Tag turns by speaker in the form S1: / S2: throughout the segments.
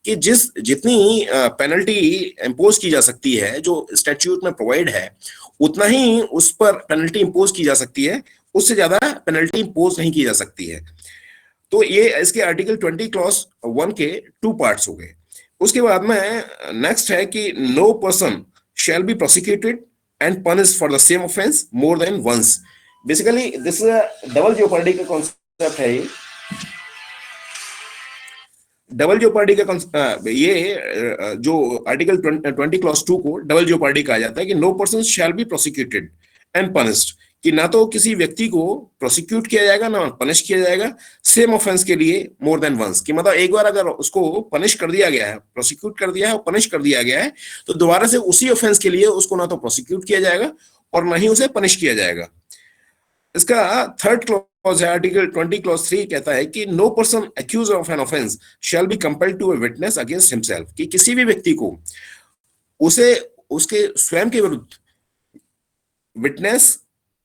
S1: कि जितनी penalty impose की जा सकती है जो स्टैट्यूट में प्रोवाइड है, उतना ही उस पर पेनल्टी इम्पोज की जा सकती है, उससे ज्यादा पेनल्टी इम्पोज नहीं की जा सकती है। तो ये इसके आर्टिकल 20 क्लॉज 1 के 2 पार्ट्स हो गए। उसके बाद में नेक्स्ट है कि no person shall be prosecuted and punished for the same offence more than once. Basically this is double jeopardy का कॉन्सेप्ट है। डबल जेओपार्डी का ये जो आर्टिकल 20 क्लॉज 2 को डबल जेओपार्डी कहा जाता है कि no person shall be prosecuted and punished, कि ना तो किसी व्यक्ति को प्रोसिक्यूट किया जाएगा ना पनिश किया जाएगा सेम ऑफेंस के लिए मोर देन वंस। कि मतलब एक बार अगर उसको पनिश कर दिया गया है, प्रोसिक्यूट कर दिया है और पनिश कर दिया गया है, तो दोबारा से उसी ऑफेंस के लिए उसको ना तो प्रोसिक्यूट किया जाएगा और ना ही उसे पनिश किया जाएगा। इसका थर्ड क्लॉज है आर्टिकल 20 क्लॉज 3 कहता है कि no person accuse of an offence shall be compelled to a witness against himself, कि किसी भी व्यक्ति को उसे उसके स्वयं के विरुद्ध विटनेस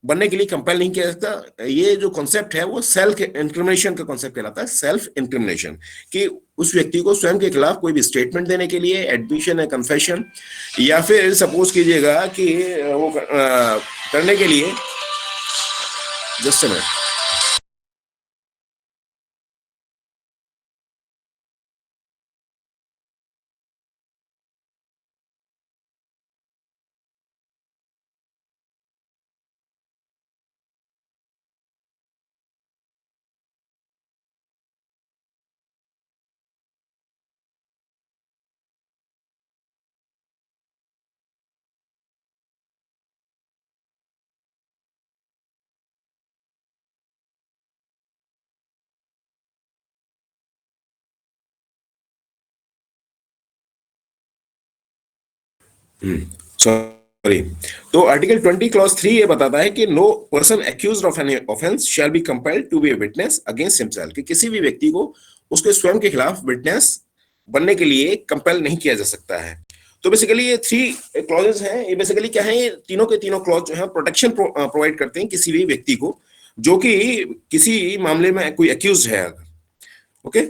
S1: बनने के लिए कंपेल नहीं किया जाता। ये जो कॉन्सेप्ट है वो सेल्फ इंक्रिमिनेशन का कॉन्सेप्ट कहलाता है, सेल्फ इंक्रिमिनेशन, कि उस व्यक्ति को स्वयं के खिलाफ कोई भी स्टेटमेंट देने के लिए, एडमिशन है, कन्फेशन, या फिर सपोज कीजिएगा कि वो करने के लिए, जस्ट अ मिनट। सॉरी। तो आर्टिकल 20 क्लॉज 3 ये बताता है कि no person accused of any offence shall be compelled to be a witness against himself, कि किसी भी व्यक्ति को उसके स्वयं के खिलाफ विटनेस बनने के लिए कंपेल नहीं किया जा सकता है। तो बेसिकली ये 3 क्लॉजेस हैं। ये बेसिकली क्या है, ये तीनों के तीनों क्लॉज जो है प्रोटेक्शन प्रोवाइड करते हैं किसी भी व्यक्ति को जो कि किसी मामले में कोई एक्यूज है अगर। ओके,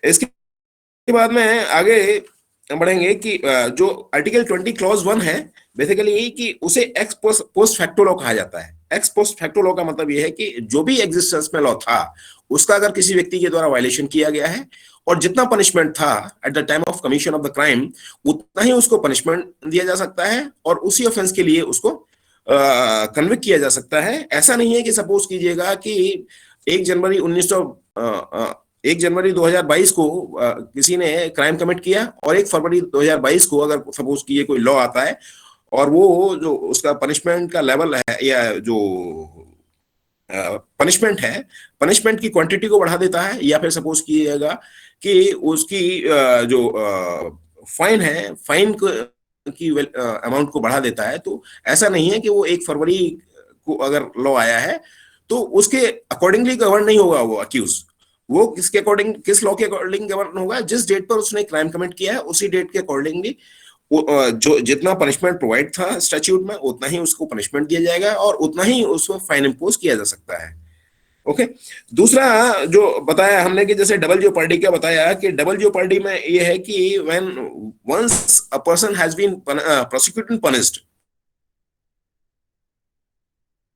S1: इसके बाद में आगे बढ़ेंगे कि जो आर्टिकल 20 क्लॉज 1 है, बेसिकली यही कि उसे एक्स पोस्ट फैक्टो लॉ कहा जाता है। एक्स पोस्ट फैक्टो लॉ का मतलब यह है कि जो भी एग्जिस्टेंस में लॉ था उसका अगर किसी व्यक्ति के द्वारा वायलेशन किया गया है और जितना पनिशमेंट था eight the time of commission of the crime, उतना ही उसको पनिशमेंट दिया जा सकता है और उसी ऑफेंस के लिए उसको कन्विक्ट किया जा सकता है। ऐसा नहीं है कि सपोज कीजिएगा कि 1 जनवरी 2022 को किसी ने क्राइम कमिट किया और 1 फरवरी 2022 को अगर सपोज कीजिए कोई लॉ आता है और वो जो उसका पनिशमेंट का लेवल है या जो पनिशमेंट है, पनिशमेंट की क्वांटिटी को बढ़ा देता है, या फिर सपोज कीजिएगा कि उसकी जो फाइन है, फाइन की अमाउंट को बढ़ा देता है। तो ऐसा नहीं है कि वो 1 फरवरी को अगर लॉ आया है तो उसके अकॉर्डिंगली गवर्न नहीं होगा वो अक्यूज। वो किसके अकॉर्डिंग, किस लॉ के अकॉर्डिंग गवर्न होगा, जिस डेट पर उसने क्राइम कमिट किया है उसी डेट के अकॉर्डिंगली जो जितना पनिशमेंट प्रोवाइड था स्टैट्यूट में उतना ही उसको पनिशमेंट दिया जाएगा और उतना ही उसको फाइन इंपोज किया जा सकता है। ओके, दूसरा जो बताया हमने कि जैसे डबल जेओपार्डी का बताया कि डबल जेओपार्डी में ये है कि when once a person has been prosecuted and punished,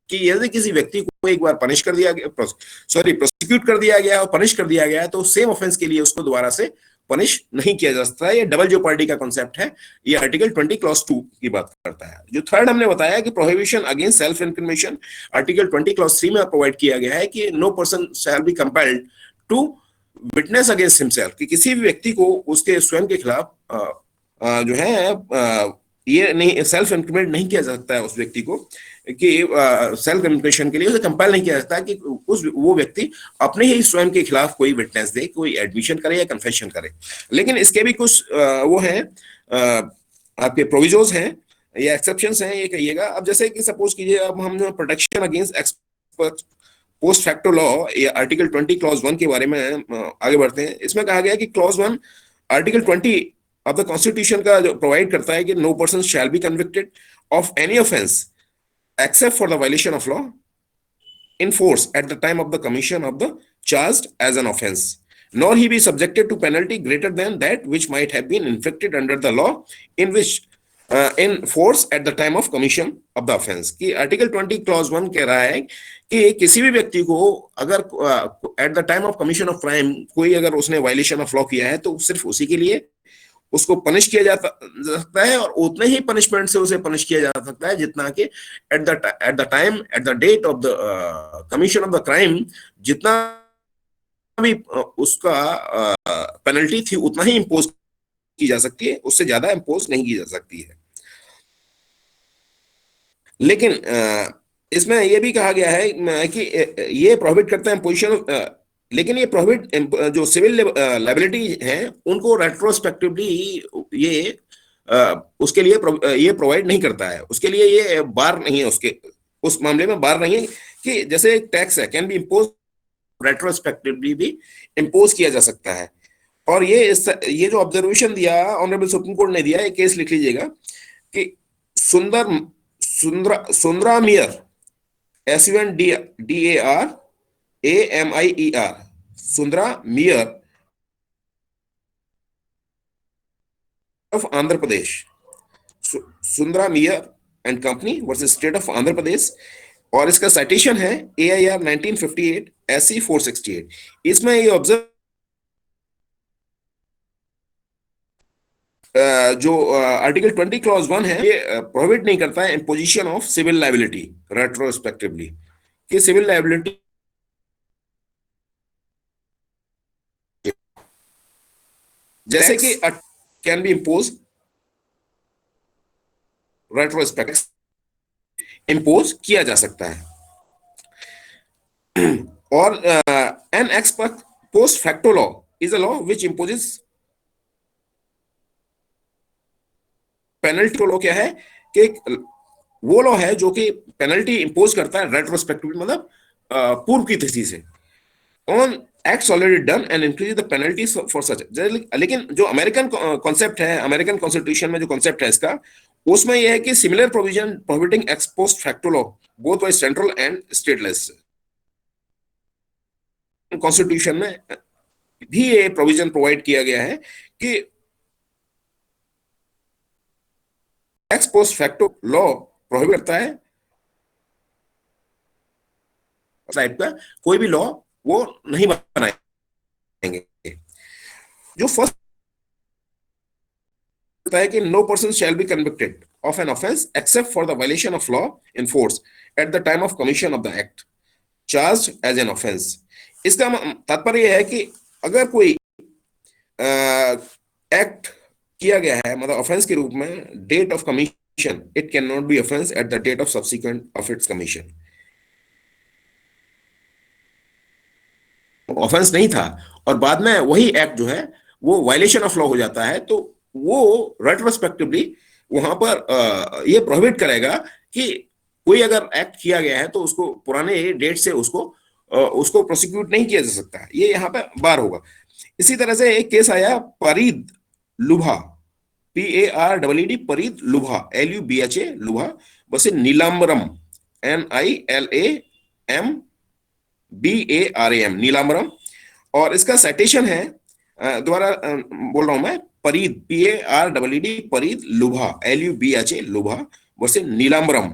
S1: कि यदि किसी व्यक्ति को एक बार पनिश कर दिया गया, सॉरी प्रोसिक्यूट कर दिया गया और पनिश कर दिया गया है, तो सेम ऑफेंस के लिए उसको दोबारा से पनिश नहीं किया जा सकता है। ये डबल जेओपार्डी का कॉन्सेप्ट है। ये आर्टिकल 20 क्लॉज 2 की बात करता है। जो थर्ड हमने बताया कि prohibition against self incrimination, article 20 clause 3 में प्रोवाइड किया गया है कि no person shall be compelled to witness against himself, कि किसी भी व्यक्ति को उसके स्वयं के खिलाफ जो है ये नहीं, सेल्फ इंक्रीमेंट नहीं किया जा सकता है उस व्यक्ति को, कि सेल्फ इंक्रीमेशन के लिए उसे कंपेल नहीं किया जाता कि वो व्यक्ति अपने ही स्वयं के खिलाफ कोई विटनेस दे, कोई एडमिशन करे या कन्फेशन करे। लेकिन इसके भी कुछ वो हैं, आपके प्रोविजोज हैं या एक्सेप्शंस हैं, ये कहिएगा। अब जैसे कि सपोज कीजिए, अब हम protection against post facto law या आर्टिकल 20 क्लॉज 1 के बारे में आगे बढ़ते हैं। इसमें कहा गया कि clause 1 article 20 of the constitution का जो प्रोवाइड करता है कि no person shall be convicted of any offence except for the violation of law in force at the time of the commission of the charged as an offense, nor he be subjected to penalty greater than that which might have been inflicted under the law in which in force at the time of commission of the offense। कि article 20 clause 1 कह रहा है कि किसी भी व्यक्ति को अगर eight the time of commission of crime कोई अगर उसने वायलेशन ऑफ लॉ किया है तो सिर्फ उसी के लिए उसको पनिश किया जा सकता है, और उतने ही पनिशमेंट से उसे पनिश किया जा सकता है जितना कि at the time at the date of the commission of the crime जितना भी उसका पेनल्टी थी उतना ही इंपोज की जा सकती है, उससे ज्यादा इंपोज नहीं की जा सकती है। लेकिन इसमें यह भी कहा गया है कि ये प्रोहिबिट करता है पोजीशन, लेकिन ये प्रोहिबिट जो सिविल लायबिलिटी है उनको रेट्रोस्पेक्टिवली ये उसके लिए ये प्रोवाइड नहीं करता है, उसके लिए ये बार नहीं है, उसके उस मामले में बार नहीं है कि जैसे एक टैक्स है कैन बी इम्पोज रेट्रोस्पेक्टिवली भी इम्पोज किया जा सकता है। और ये जो ऑब्जर्वेशन दिया ऑनरेबल सुप्रीम कोर्ट ने दिया, एक केस लिख लीजिएगा कि Sundararamier SUNDAR AMIER Sundararamier of Andhra Pradesh, Sundararamier and company versus state of Andhra Pradesh, और इसका साइटेशन है AIR 1958 SC 468। इसमें ये ऑब्जर्व जो आर्टिकल 20 क्लॉज 1 है ये प्रोहिबिट नहीं करता है imposition of civil liability retrospectively, कि सिविल लायबिलिटी जैसे कि can be impose retrospective impose किया जा सकता है। और an ex post facto law is a law which imposes penalty. Law क्या है कि वो लॉ है जो कि पेनल्टी इंपोज करता है रेट्रोस्पेक्टिवली, मतलब पूर्व की तिथि से, on acts already done and increase the penalties for such. लेकिन जो अमेरिकन कॉन्सेप्ट है, अमेरिकन कॉन्स्टिट्यूशन में जो कॉन्सेप्ट है इसका, उसमें यह है कि similar provision prohibiting x post facto law both by central and stateless. Constitution में भी ये प्रोविजन प्रोवाइड किया गया है कि x post facto law prohibit करता है टाइप का कोई भी लॉ वो नहीं बनाएंगे। जो फर्स्ट होता है कि no person shall be convicted of an offence except for the violation of law in force at the time of commission of the act charged as an offence. इसका तात्पर्य यह है कि अगर कोई एक्ट किया गया है मतलब ऑफेंस के रूप में date of commission, it can not be offence at the date of subsequent of its commission. Offence नहीं था और बाद में वही एक्ट जो है वो वायलेशन ऑफ लॉ हो जाता है, तो वो रेट्रोस्पेक्टिवली वहां पर ये प्रोहिबिट करेगा कि कोई अगर एक्ट किया गया है तो उसको पुराने डेट से उसको प्रोसिक्यूट नहीं किया जा सकता, ये यहाँ पे बार होगा। इसी तरह से एक केस आया परीद लुभा, PAREED परीद लुभा LUBHA लुभा बस नीलांबरम NILAMBARAM नीलांबरम, और इसका साइटेशन है दोबारा बोल रहा हूं मैं, परीद PAREED परीद लुभा LUBHA लुभा बस नीलांबरम,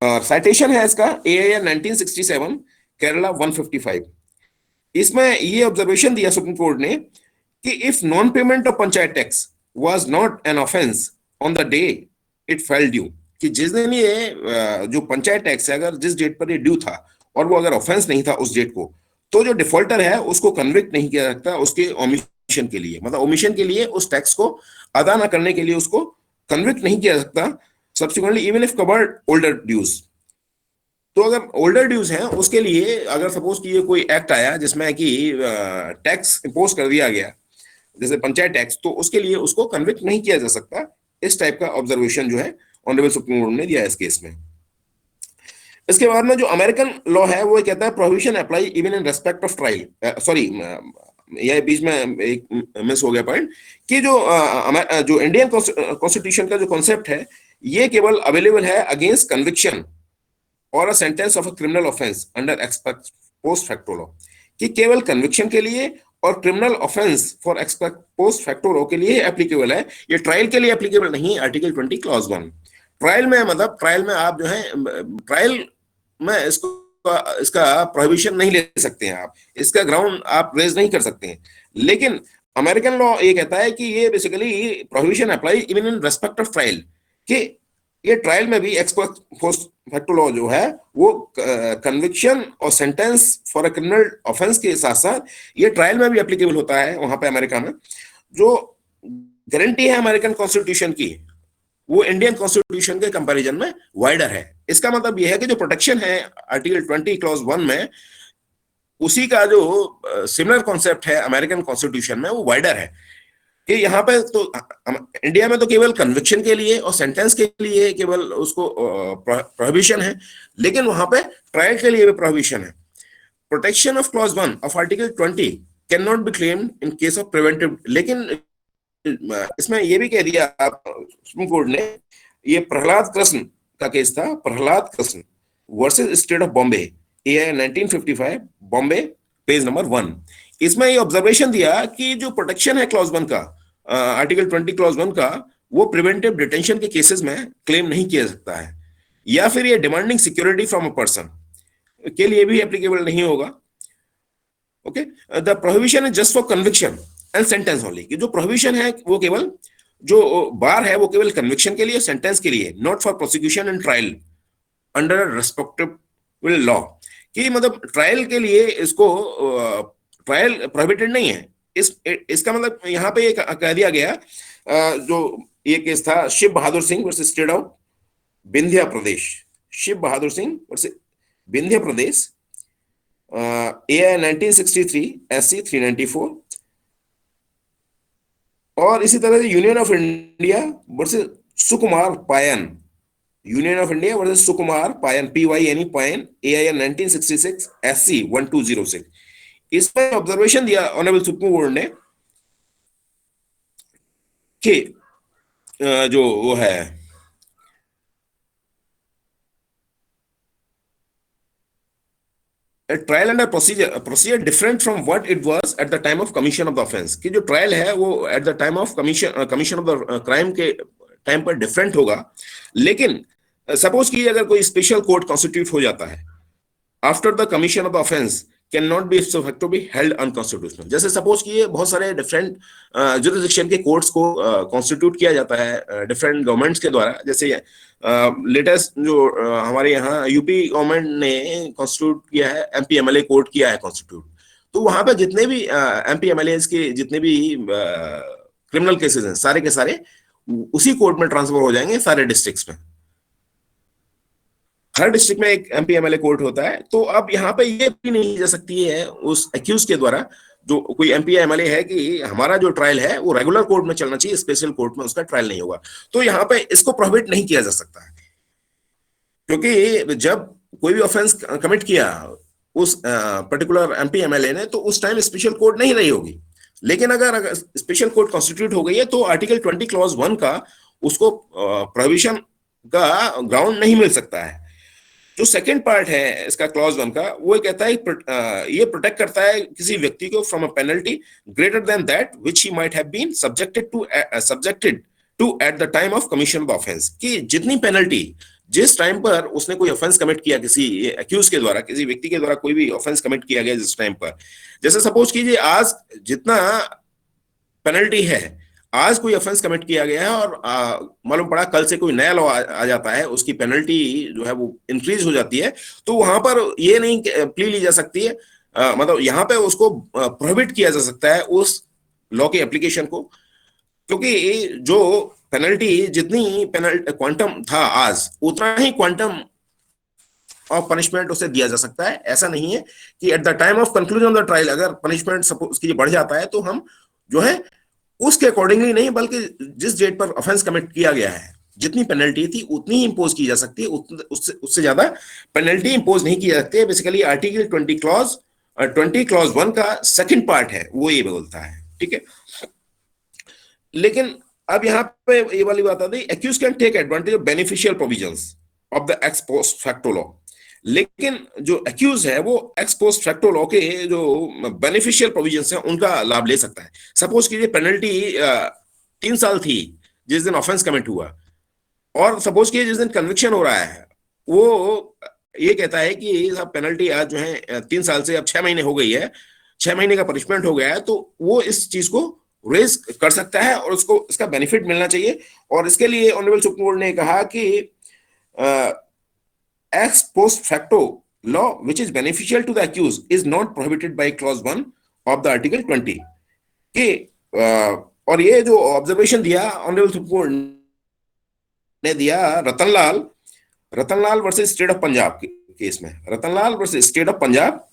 S1: और साइटेशन है इसका AIR 1967 केरला 155। इसमें ये ऑब्जर्वेशन दिया सुप्रीम कोर्ट ने कि if non payment of panchayat tax was not an offence on the day it fail due, कि जिस दिन ये जो पंचायत टैक्स है अगर जिस डेट पर ये ड्यू था और वो अगर ऑफेंस नहीं था उस डेट को, तो जो डिफॉल्टर है उसको कन्विक्ट नहीं किया जाता उसके ओमिशन के लिए, मतलब ओमिशन के लिए उस टैक्स को अदा न करने के लिए उसको कन्विक्ट नहीं किया जा सकता subsequently even if covered older dues. तो अगर ओल्डर ड्यूज हैं उसके लिए अगर सपोज कि ये कोई एक्ट आया जिसमें कि टैक्स इंपोज कर दिया गया जैसे पंचायत टैक्स, तो उसके लिए उसको कन्विक्ट नहीं किया जा सकता। इस टाइप का ऑब्जर्वेशन जो है ऑनरेबल सुप्रीम कोर्ट ने दिया इस केस में। इसके बाद में जो अमेरिकन लॉ है वो कहता है prohibition apply even in respect of trial, sorry यह बीच में एक मिस हो गया पॉइंट कि जो इंडियन कॉन्स्टिट्यूशन का जो कॉन्सेप्ट है ये केवल अवेलेबल है अगेंस्ट कन्विक्शन और a sentence of a criminal offence under x post facto law, कि केवल कन्विक्शन के लिए और criminal offence for x post facto law के लिए एप्लीकेबल है, ये ट्रायल के लिए एप्लीकेबल नहीं है। आर्टिकल 20 क्लॉज 1 ट्रायल में, मतलब ट्रायल में आप जो है ट्रायल में इसको इसका प्रोहिबिशन नहीं ले सकते हैं, आप इसका ग्राउंड आप रेज नहीं कर सकते हैं। लेकिन अमेरिकन लॉ ये कहता है कि ये basically prohibition apply even in respect of trial, कि ये ट्रायल में भी एक्स पोस्ट फैक्टो लॉ जो है वो कन्विक्शन और sentence for a criminal offence के साथ साथ ये ट्रायल में भी एप्लीकेबल होता है वहां पे अमेरिका में। जो गारंटी है अमेरिकन कॉन्स्टिट्यूशन की वो इंडियन कॉन्स्टिट्यूशन के कंपैरिजन में वाइडर है। इसका मतलब यह है कि जो प्रोटेक्शन है आर्टिकल 20 क्लॉज 1 में, उसी का जो सिमिलर कॉन्सेप्ट है अमेरिकन कॉन्स्टिट्यूशन में वो वाइडर है। कि यहाँ पे तो इंडिया में तो केवल कन्विक्शन के लिए और सेंटेंस के लिए केवल उसको प्रोहिबिशन है, लेकिन वहां पे ट्रायल के लिए भी प्रोहिबिशन है। Protection of clause 1 of article 20 can not be claimed in case of preventive. लेकिन इसमें ये भी कह दिया आप सुप्रीम कोर्ट ने, ये प्रहलाद कृष्ण का केस था, Prahlad Krishna versus state of Bombay, ये 1955 बॉम्बे पेज नंबर 1। इसमें ये ऑब्जर्वेशन दिया कि जो प्रोटेक्शन है क्लॉज 1 का, आर्टिकल 20 क्लॉज 1 का, वो प्रिवेंटिव डिटेंशन के केसेस में क्लेम नहीं किया सकता है, या फिर ये demanding security from a person के लिए भी एप्लीकेबल नहीं होगा। Okay, the prohibition is just for conviction and sentence only, कि जो प्रोहिबिशन है वो केवल, जो बार है वो केवल कन्विक्शन के लिए, सेंटेंस के लिए, not for prosecution and trial under respective law. कि मतलब ट्रायल के लिए इसको ट्रायल प्रोहिबिटेड नहीं है। इसका मतलब यहाँ पे कह दिया गया, जो ये केस था Shiv Bahadur Singh versus state of Vindhya Pradesh, Shiv Bahadur Singh versus Vindhya Pradesh, AI 1963 SC 394, और इसी तरह से union of India versus Sukumar Pyne, union of India versus Sukumar Pyne PYNE पायन, AIN 1966 SC 1206। इसमें ऑब्जर्वेशन दिया ऑनरेबल सुप्रीम कोर्ट ने कि जो वो है trial and procedure different from what it was at the time of commission of the offence, कि जो ट्रायल है वो eight the time of commission of the crime के टाइम पर डिफरेंट होगा। लेकिन सपोज कीजिए अगर कोई स्पेशल कोर्ट कॉन्स्टिट्यूट हो जाता है after the commission of the offence can not B so facto be held unconstitutional. जैसे सपोज कीजिए बहुत सारे डिफरेंट जुरिसडिक्शन के कोर्ट्स को कॉन्स्टिट्यूट किया जाता है डिफरेंट गवर्नमेंट्स के द्वारा। जैसे लेटेस्ट जो हमारे यहाँ यूपी गवर्नमेंट ने कॉन्स्टिट्यूट किया है, MP MLA कोर्ट किया है कॉन्स्टिट्यूट, तो वहां पे जितने भी MP MLAs के जितने भी क्रिमिनल केसेस हैं सारे के सारे उसी कोर्ट में ट्रांसफर हो जाएंगे सारे डिस्ट्रिक्ट्स में। हर डिस्ट्रिक्ट में एक MP MLA कोर्ट होता है। तो अब यहाँ पे ये भी नहीं की जा सकती है उस एक्यूज के द्वारा, जो कोई MP MLA है, कि हमारा जो ट्रायल है वो रेगुलर कोर्ट में चलना चाहिए, स्पेशल कोर्ट में उसका ट्रायल नहीं होगा। तो यहाँ पे इसको प्रोहिबिट नहीं किया जा सकता है, क्योंकि जब कोई भी ऑफेंस कमिट किया उस पर्टिकुलर MP MLA ने, तो उस टाइम स्पेशल कोर्ट नहीं रही होगी। लेकिन अगर स्पेशल कोर्ट कॉन्स्टिट्यूट हो गई है तो आर्टिकल 20 क्लॉज 1 का उसको प्रोहिबिशन का ग्राउंड नहीं मिल सकता है। जो सेकंड पार्ट है इसका क्लॉज 1 का, वो कहता है ये प्रोटेक्ट करता है किसी व्यक्ति को from a penalty greater than that which he might have been subjected to at the time of commission of offence, कि जितनी पेनल्टी जिस टाइम पर उसने कोई ऑफेंस कमिट किया, किसी एक्यूज के द्वारा, किसी व्यक्ति के द्वारा कोई भी ऑफेंस कमिट किया गया जिस टाइम पर, जैसे सपोज कीजिए आज जितना पेनल्टी है, आज कोई ऑफेंस कमिट किया गया है और मालूम पड़ा कल से कोई नया लॉ आ जाता है, उसकी पेनल्टी जो है वो इंक्रीज हो जाती है, तो वहां पर ये नहीं प्ली ली जा सकती है, मतलब यहाँ पे उसको प्रोहिबिट किया जा सकता है उस लॉ के एप्लीकेशन को, क्योंकि जो पेनल्टी जितनी पेनल्टी क्वांटम था आज, उतना ही क्वांटम ऑफ पनिशमेंट उसे दिया जा सकता है। ऐसा नहीं है कि at the time of conclusion of the trial अगर पनिशमेंट सपोज की बढ़ जाता है तो हम जो है उसके अकॉर्डिंगली नहीं, बल्कि जिस डेट पर ऑफेंस कमिट किया गया है जितनी पेनल्टी थी उतनी ही इंपोज की जा सकती है, उससे ज्यादा पेनल्टी इंपोज नहीं की जा सकती है। बेसिकली आर्टिकल 20 क्लॉज 1 का सेकंड पार्ट है वो ये बोलता है, ठीक है। लेकिन अब यहाँ पे ये वाली बात आती है, accuse can take advantage of beneficial provisions of the ex post facto law. लेकिन जो एक्यूज है वो एक्स पोस्ट फैक्टो लॉ के जो बेनिफिशियल प्रोविजंस हैं उनका लाभ ले सकता है। सपोज कीजिए पेनल्टी 3 साल थी जिस दिन ऑफेंस कमिट हुआ, और सपोज कीजिए जिस दिन कन्विक्शन हो रहा है वो ये कहता है कि साहब पेनल्टी आज जो है 3 साल से अब 6 महीने हो गई है, 6 महीने का पनिशमेंट हो गया है, तो वो इस चीज को रेज कर सकता है और उसको इसका बेनिफिट मिलना चाहिए। और इसके लिए ऑनरेबल सुप्रीम कोर्ट ने कहा कि ex post facto law which is beneficial to the accused is not prohibited by clause 1 of the article 20 कि और ये जो ऑब्जर्वेशन दिया ऑनरेबल सुप्रीम कोर्ट ने दिया Ratanlal versus state of Punjab के केस में, Ratanlal versus state of Punjab,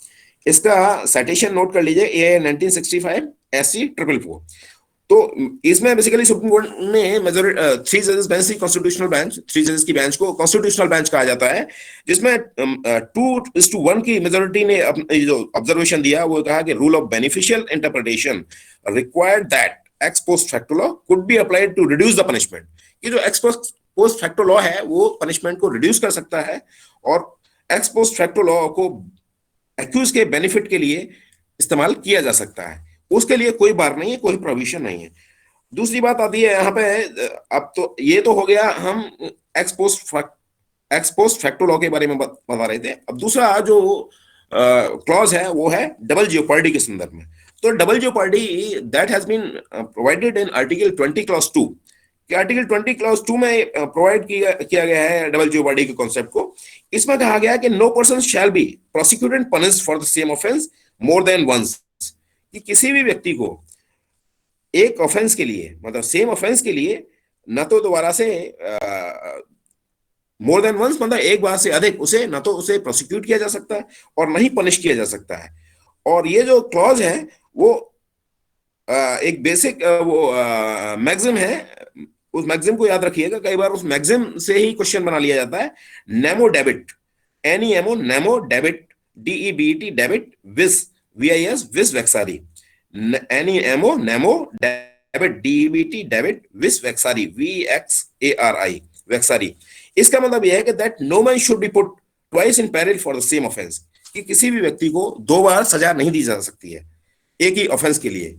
S1: इसका साइटेशन नोट कर लीजिए ए 1965 SC 444। तो इसमें बेसिकली सुप्रीम कोर्ट ने मेजॉरिटी 3 जजेस बेंच थी, कॉन्स्टिट्यूशनल बेंच, 3 जजेस की बेंच को कॉन्स्टिट्यूशनल बेंच कहा जाता है, जिसमें 2:1 की मेजॉरिटी ने जो ऑब्जर्वेशन दिया वो कहा कि rule of beneficial interpretation required that ex post facto law could be applied to reduce the punishment. ये जो एक्स पोस्ट फैक्टो लॉ है वो पनिशमेंट को रिड्यूस कर सकता है, और एक्स पोस्ट फैक्टो लॉ को एक्यूज के बेनिफिट के लिए इस्तेमाल किया जा सकता है, उसके लिए कोई बार नहीं है, कोई प्रोविजन नहीं है। दूसरी बात आती है यहाँ पे, अब तो ये तो हो गया हम एक्स पोस्ट फैक्टो लॉ के बारे में बता रहे थे। अब दूसरा जो क्लॉज है वो है डबल जियोपर्डी के संदर्भ में। तो double jeopardy that has been provided in article 20 clause 2 कि आर्टिकल 20 क्लॉज 2 में प्रोवाइड किया गया है डबल जियोपर्डी के कॉन्सेप्ट को। इसमें कहा गया कि no person shall be prosecuted and punished for the same offence more than once, कि किसी भी व्यक्ति को एक ऑफेंस के लिए, मतलब सेम ऑफेंस के लिए, न तो दोबारा से मोर देन वंस मतलब एक बार से अधिक उसे न तो उसे प्रोसिक्यूट किया जा सकता है और नहीं पनिश किया जा सकता है। और ये जो क्लॉज है वो एक बेसिक वो मैक्सिम है, उस मैक्सिम को याद रखिएगा, कई बार उस मैक्सिम से ही क्वेश्चन बना लिया जाता है। Nemo debet, NEMO nemo debet, DEBT debet, bis VIS bis vexari, NEMO nemo debet, DEBT debet, bis vexari VXARI vexari. इसका मतलब यह है कि that no man should be put twice in peril for the same offence, कि किसी भी व्यक्ति को 2 बार सजा नहीं दी जा सकती है एक ही ऑफेंस के लिए।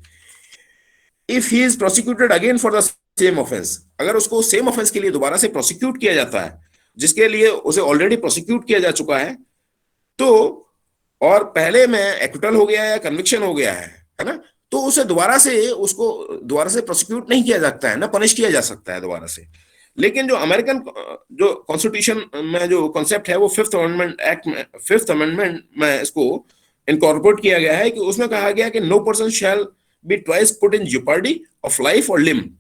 S1: If he is prosecuted again for the same offence, अगर उसको सेम ऑफेंस के लिए दोबारा से प्रोसिक्यूट किया जाता है जिसके लिए उसे ऑलरेडी प्रोसिक्यूट किया जा चुका है, तो और पहले में एक्विटल हो गया या कन्विक्शन हो गया है ना, तो उसे दोबारा से प्रोसिक्यूट नहीं किया जाता है, ना पनिश किया जा सकता है दोबारा से। लेकिन जो अमेरिकन जो कॉन्स्टिट्यूशन में जो कॉन्सेप्ट है वो 5th अमेंडमेंट में इसको इनकॉर्पोरेट किया गया है, कि उसमें कहा गया कि no person shall be twice put in jeopardy of life और लिम्ब।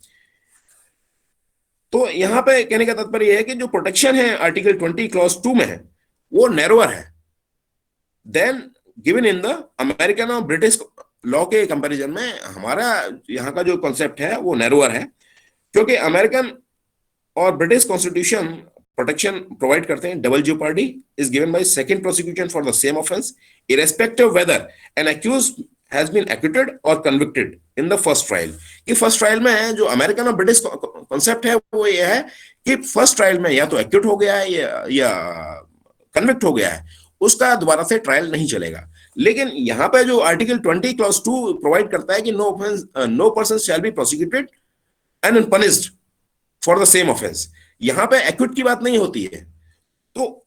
S1: तो यहां पे कहने का तात्पर्य है कि जो प्रोटेक्शन है आर्टिकल 20 क्लॉज 2 में है वो नैरोअर है than given in the American और ब्रिटिश लॉ के कंपैरिजन में हमारा यहाँ का जो कॉन्सेप्ट है वो नैरोअर है, क्योंकि अमेरिकन और ब्रिटिश कॉन्स्टिट्यूशन प्रोटेक्शन प्रोवाइड करते हैं। Double jeopardy is given by second prosecution for the same offence irrespective whether an accused has been acquitted or convicted in the first trial। कि first trial में जो American और British concept है वो ये है कि फर्स्ट ट्रायल में या तो एक्यूट हो गया है या कन्विक्ट हो गया है, उसका दोबारा से ट्रायल नहीं चलेगा। लेकिन यहाँ पे जो आर्टिकल 20 क्लॉज 2 प्रोवाइड करता है कि no person shall be prosecuted and punished for the same offence, यहाँ पे एक्यूट की बात नहीं होती है। तो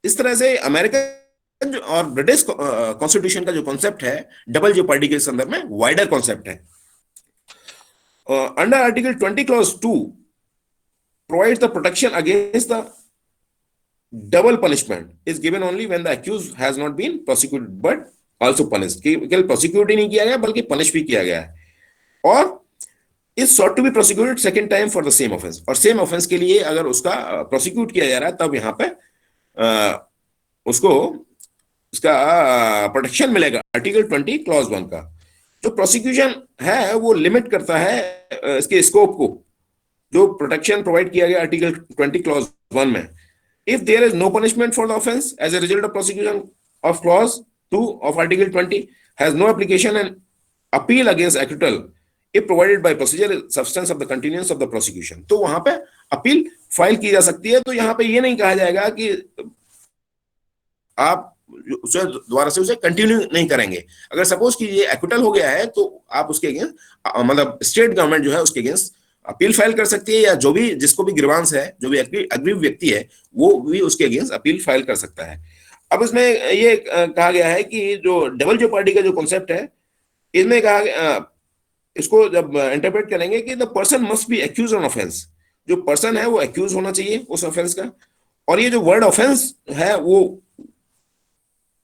S1: इस तरह से अमेरिकन और ब्रिटिश कॉन्स्टिट्यूशन का जो कॉन्सेप्ट है डबल jeopardy के संदर्भ में वाइडर कॉन्सेप्ट है। Under article 20 clause 2 provides the protection against the double punishment is given only when the accused has not been prosecuted but also punished, केवल prosecute ही नहीं किया गया बल्कि पनिश भी किया गया है, और is sought to be prosecuted second time for the same offense, और सेम ऑफेंस के लिए अगर उसका प्रोसिक्यूट किया जा रहा है तब यहाँ पे उसको इसका प्रोटेक्शन मिलेगा आर्टिकल 20 क्लॉज 1 का। जो प्रोसिक्यूशन है वो लिमिट करता है इसके स्कोप को, जो प्रोटेक्शन प्रोवाइड किया गया आर्टिकल 20 क्लॉज 1 में। If there is no punishment for the offence as a result of prosecution of clause 2 of article 20 has no application and appeal against acquittal if provided by procedure substance of the continuance of the prosecution. तो वहां पे appeal file की जा सकती है। तो यहाँ पे ये नहीं कहा जाएगा कि आप उसे दोबारा से उसे कंटिन्यू नहीं करेंगे। अगर सपोज कि ये एक्विटल हो गया है तो आप उसके अगेंस्ट मतलब स्टेट गवर्नमेंट जो है उसके अगेंस्ट अपील फाइल कर सकती है, या जो भी जिसको भी ग्रीवांस है, जो भी अग्रीव व्यक्ति है वो भी उसके अगेंस्ट अपील फाइल कर सकता है। अब इसमें ये कहा गया है कि जो डबल जेओपार्डी का जो कॉन्सेप्ट है, इसमें कहा इसको जब इंटरप्रेट करेंगे कि the person must be accuse on offence, जो पर्सन है वो एक्यूज होना चाहिए उस ऑफेंस का। और ये जो वर्ड ऑफेंस है, वो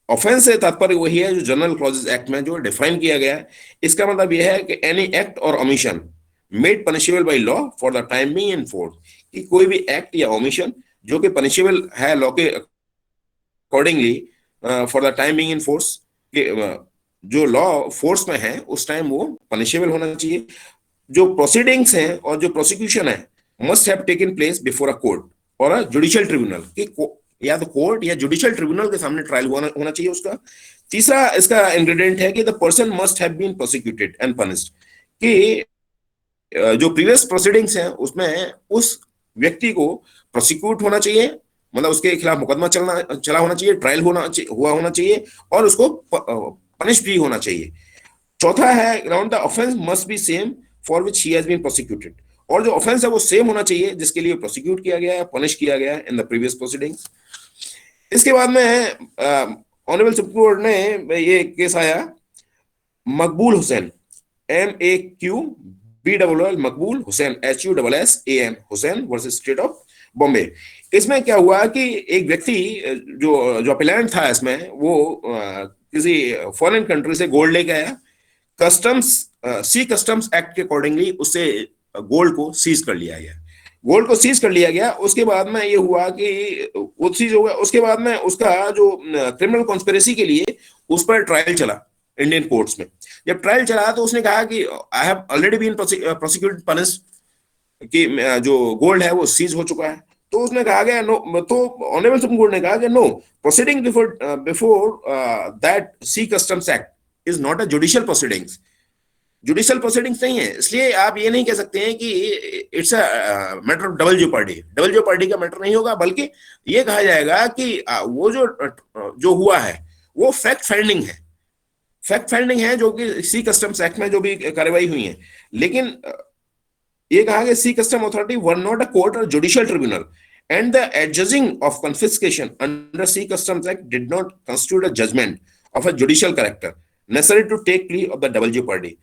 S1: ऑफेंस से तात्पर्य वही है जो जनरल क्लॉजेज एक्ट में जो डिफाइन किया गया है। इसका मतलब यह है कि एनी एक्ट और omission made punishable by law for the time being in force, कि कोई भी एक्ट या ओमिशन जो कि पनिशेबल है लॉ के accordingly for the time being in force, जो लॉ फोर्स में है उस टाइम वो पनिशेबल होना चाहिए। जो प्रोसीडिंग्स हैं और जो प्रोसिक्यूशन है must have taken place before a court और अ जुडिशियल ट्रिब्यूनल, कि या तो कोर्ट या जुडिशियल ट्रिब्यूनल के सामने ट्रायल होना चाहिए उसका। तीसरा इसका इंग्रेडिएंट है कि the person must have been prosecuted and punished, कि जो प्रीवियस प्रोसीडिंग्स हैं उसमें उस व्यक्ति को प्रोसिक्यूट होना चाहिए, मतलब उसके खिलाफ मुकदमा चला होना चाहिए, ट्रायल हुआ होना चाहिए, और उसको पनिश भी होना चाहिए। चौथा है ground the offence must be same for which he has been prosecuted, और जो ऑफेंस है वो सेम होना चाहिए जिसके लिए प्रोसिक्यूट किया गया है, पनिश किया गया है इन द प्रीवियस प्रोसीडिंग्स। इसके बाद में ऑनरेबल सुप्रीम कोर्ट ने ये केस आया मकबूल Hussain, MAQBLL Maqbool Hussain HUSSAN Hussain versus state of Bombay. इसमें क्या हुआ कि एक व्यक्ति जो अपीलेंट था इसमें, वो किसी फॉरेन कंट्री से गोल्ड लेके आया, कस्टम्स सी कस्टम्स एक्ट के अकॉर्डिंगली उससे गोल्ड को सीज कर लिया गया। गोल्ड को सीज कर लिया गया, उसके बाद में ये हुआ कि वो सीज हो गया। उसके बाद में उसका जो क्रिमिनल कॉन्स्पिरेसी के लिए उस पर ट्रायल चला इंडियन कोर्ट्स में। जब ट्रायल चला तो उसने कहा कि I have already been prosecuted punished, कि जो गोल्ड है वो सीज हो चुका है। तो उसने कहा गया नो, तो ऑनरेबल सुप्रीम कोर्ट ने कहा कि no, proceeding before that sea customs act is not a judicial proceedings, judicial proceedings नहीं है। इसलिए आप ये नहीं कह सकते हैं कि it's a matter of double jeopardy, double jeopardy का मैटर नहीं होगा, बल्कि ये कहा जाएगा कि वो जो हुआ है वो फैक्ट फाइंडिंग है, फैक्ट फाइंडिंग है जो कि सी कस्टम्स एक्ट में जो भी कार्रवाई हुई है। लेकिन ये कहा कि sea custom authority were not a court और judicial tribunal and the adjudging of confiscation under C Customs Act did not constitute a judgment of a judicial character necessary to take plea of the double jeopardy,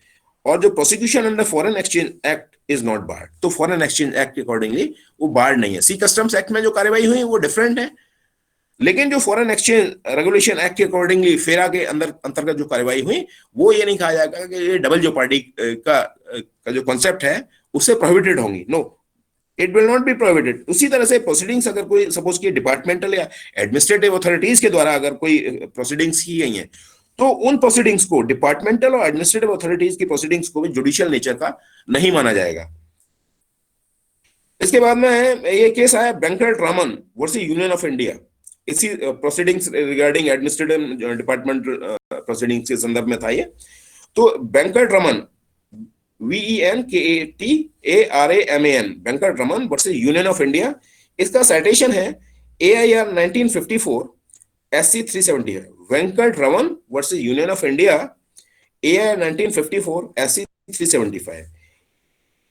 S1: और जो prosecution under foreign exchange act is not barred, तो foreign exchange act के accordingly वो barred नहीं है। सी customs act में जो कार्रवाई हुई वो डिफरेंट है, लेकिन जो फॉरेन एक्सचेंज रेगुलेशन एक्ट के अकॉर्डिंगली फेरा के अंतर्गत जो कार्रवाई हुई, वो ये नहीं कहा जाएगा कि ये डबल जेओपार्डी का जो कॉन्सेप्ट है उससे प्रोहिबिटेड होंगी। No, it will not be prohibited. उसी तरह से प्रोसीडिंग्स अगर कोई सपोज की डिपार्टमेंटल या एडमिनिस्ट्रेटिव अथॉरिटीज के द्वारा अगर कोई प्रोसीडिंग्स की गई हैं, तो उन प्रोसीडिंग्स को, डिपार्टमेंटल और एडमिनिस्ट्रेटिव अथॉरिटीज की प्रोसीडिंग्स को भी जुडिशियल नेचर का नहीं माना जाएगा। इसके बाद में ये केस आया Venkataraman versus union of India. इसी proceedings regarding administrative department proceedings के संदर्भ में था ये। तो Venkataraman VENKATARAMAN Venkat Raman versus union of India. इसका साइटेशन है AIR 1954 SC 370 है। Venkat Raman versus union of India AIR 1954 SC 375।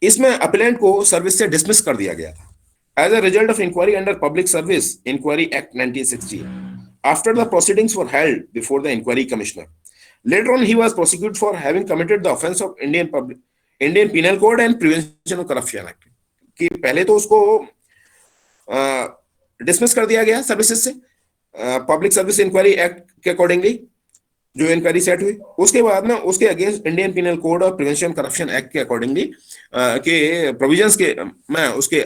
S1: इसमें अपीलेंट को सर्विस से डिसमिस कर दिया गया था as a result of inquiry under Public Service Inquiry Act 1960 after the proceedings were held before the inquiry commissioner. Later on he was prosecuted for having committed the offense of Indian Penal Code and Prevention of Corruption Act, कि पहले तो उसको dismiss कर दिया गया services से public service inquiry act के accordingly जो इंक्वायरी सेट हुई। उसके बाद में उसके अगेंस्ट इंडियन पिनल कोड और प्रिवेंशन करप्शन एक्ट के अकॉर्डिंगली के प्रोविजंस के में उसके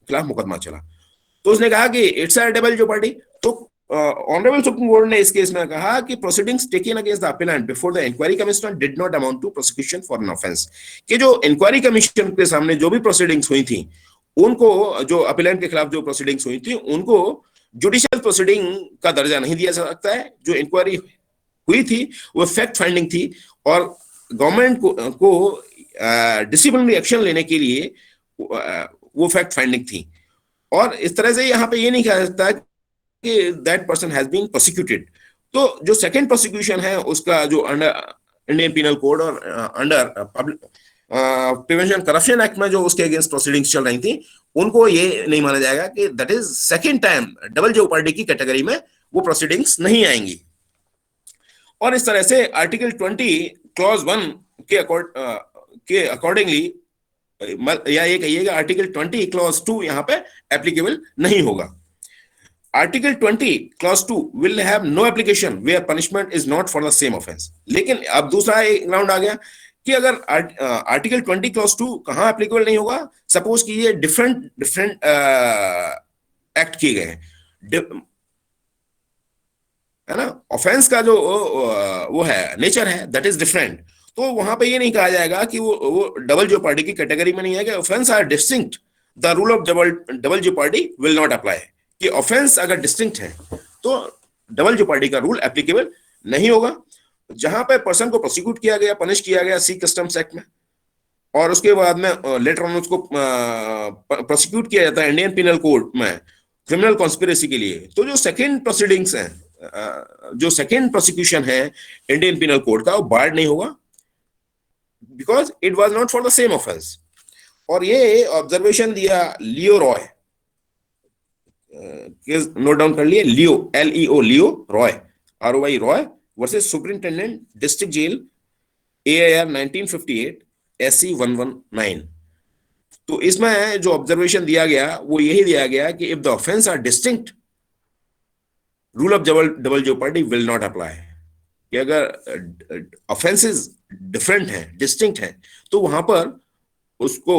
S1: खिलाफ मुकदमा चला। तो उसने कहा कि इट्स अ डबल जेओपार्डी। तो ऑनरेबल सुप्रीम कोर्ट ने इस केस में कहा कि proceedings taken against the appellant before the inquiry commissioner did not amount to prosecution for an offence, कि जो इंक्वायरी कमीशन के सामने जो भी प्रोसीडिंग्स हुई थी उनको, जो अपीलेंट के खिलाफ जो प्रोसीडिंग्स हुई थी उनको जुडिशियल प्रोसीडिंग का दर्जा नहीं दिया जा सकता है। जो इंक्वायरी हुई थी वो फैक्ट फाइंडिंग थी और गवर्नमेंट को डिसिप्लिनरी एक्शन लेने के लिए वो फैक्ट फाइंडिंग थी। और इस तरह से यहाँ पे ये नहीं कहा सकता कि that person has been prosecuted. तो जो सेकंड प्रोसिक्यूशन है उसका जो अंडर इंडियन पिनल कोड और अंडर प्रिवेंशन करप्शन एक्ट में जो उसके अगेंस्ट प्रोसीडिंग्स चल रही थी, उनको ये नहीं माना जाएगा कि that is second time double jeopardy की कैटेगरी में वो प्रोसीडिंग्स नहीं आएंगी। और इस तरह से आर्टिकल 20 क्लॉज 1 के अकॉर्डिंगली, या ये कहिएगा आर्टिकल 20 क्लॉज 2 यहां पे एप्लीकेबल नहीं होगा। Article 20 clause 2 will have no application where punishment is not for the same offence. लेकिन अब दूसरा एक ग्राउंड आ गया कि अगर आर्टिकल 20 क्लॉज 2 कहां एप्लीकेबल नहीं होगा, सपोज कि ये डिफरेंट डिफरेंट एक्ट किए गए हैं, है ना, ऑफेंस का जो वो है नेचर है दैट इज डिफरेंट, तो वहां पे ये नहीं कहा जाएगा कि वो डबल जेओपार्डी की कैटेगरी में नहीं है कि offence are distinct, the rule of double jeopardy will not apply. कि ऑफेंस अगर डिस्टिंक्ट है तो डबल जेओपार्डी का रूल एप्लीकेबल नहीं होगा। जहां पे पर्सन को प्रोसिक्यूट किया गया, पनिश किया गया सी कस्टम्स एक्ट में, और उसके बाद में लेटर ऑन उसको प्रोसिक्यूट किया जाता है इंडियन पिनल कोड में क्रिमिनल कॉन्स्पिरेसी के लिए, तो जो सेकंड प्रोसीडिंग्स हैं, जो सेकंड प्रोसिक्यूशन है इंडियन पिनल कोड का, वो बार्ड नहीं होगा because it was not for the same offence. और ये ऑब्जर्वेशन दिया लियो रॉय, नोट डाउन कर लिए, Leo LEO Leo Roy ROY Roy versus superintendent district jail AIR 1958 SC 119। तो इसमें जो ऑब्जर्वेशन दिया गया वो यही दिया गया कि if the offence are distinct rule of double jeopardy will not apply. कि अगर ऑफेंसेस डिफरेंट हैं, डिस्टिंक्ट हैं, तो वहां पर उसको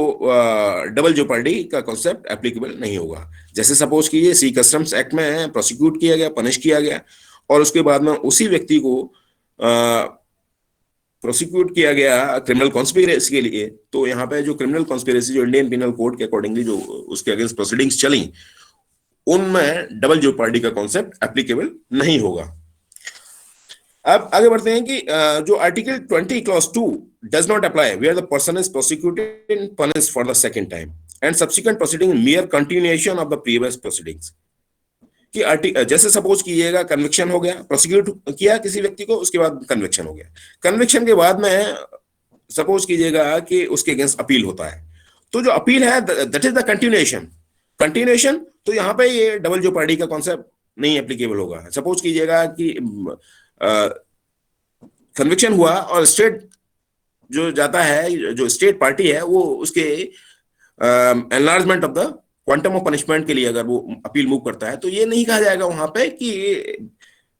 S1: डबल जेओपार्डी का कॉन्सेप्ट एप्लीकेबल नहीं होगा। जैसे सपोज कीजिए सी कस्टम्स एक्ट में प्रोसिक्यूट किया गया, पनिश किया गया, और उसके बाद में उसी व्यक्ति को प्रोसिक्यूट किया गया क्रिमिनल कॉन्स्पिरेसी के लिए, तो यहाँ पे जो क्रिमिनल कॉन्स्पिरेसी जो इंडियन पिनल कोड के अकॉर्डिंगली जो उसके अगेंस्ट प्रोसीडिंग्स चली, उनमें डबल जेओपार्डी का कॉन्सेप्ट एप्लीकेबल नहीं होगा। अब आगे बढ़ते हैं कि जो article 20 clause 2 does not apply where the person is prosecuted and punished for the second time and subsequent proceeding mere continuation of the previous proceedings. कि जैसे सपोज कीजिएगा कन्विक्शन हो गया, प्रोसिक्यूट किया किसी व्यक्ति को, उसके बाद कन्विक्शन हो गया, कन्विक्शन के बाद में सपोज कीजिएगा कि उसके अगेंस्ट अपील होता है, तो जो अपील है दैट इज द कंटिन्यूएशन। तो यहाँ पे ये डबल जेओपार्डी का कॉन्सेप्ट नहीं एप्लीकेबल होगा। सपोज कीजिएगा कि कन्विक्शन हुआ और स्टेट जो जाता है, जो स्टेट पार्टी है, वो उसके enlargement of the quantum of punishment के लिए अगर वो अपील मूव करता है, तो ये नहीं कहा जाएगा वहां पे कि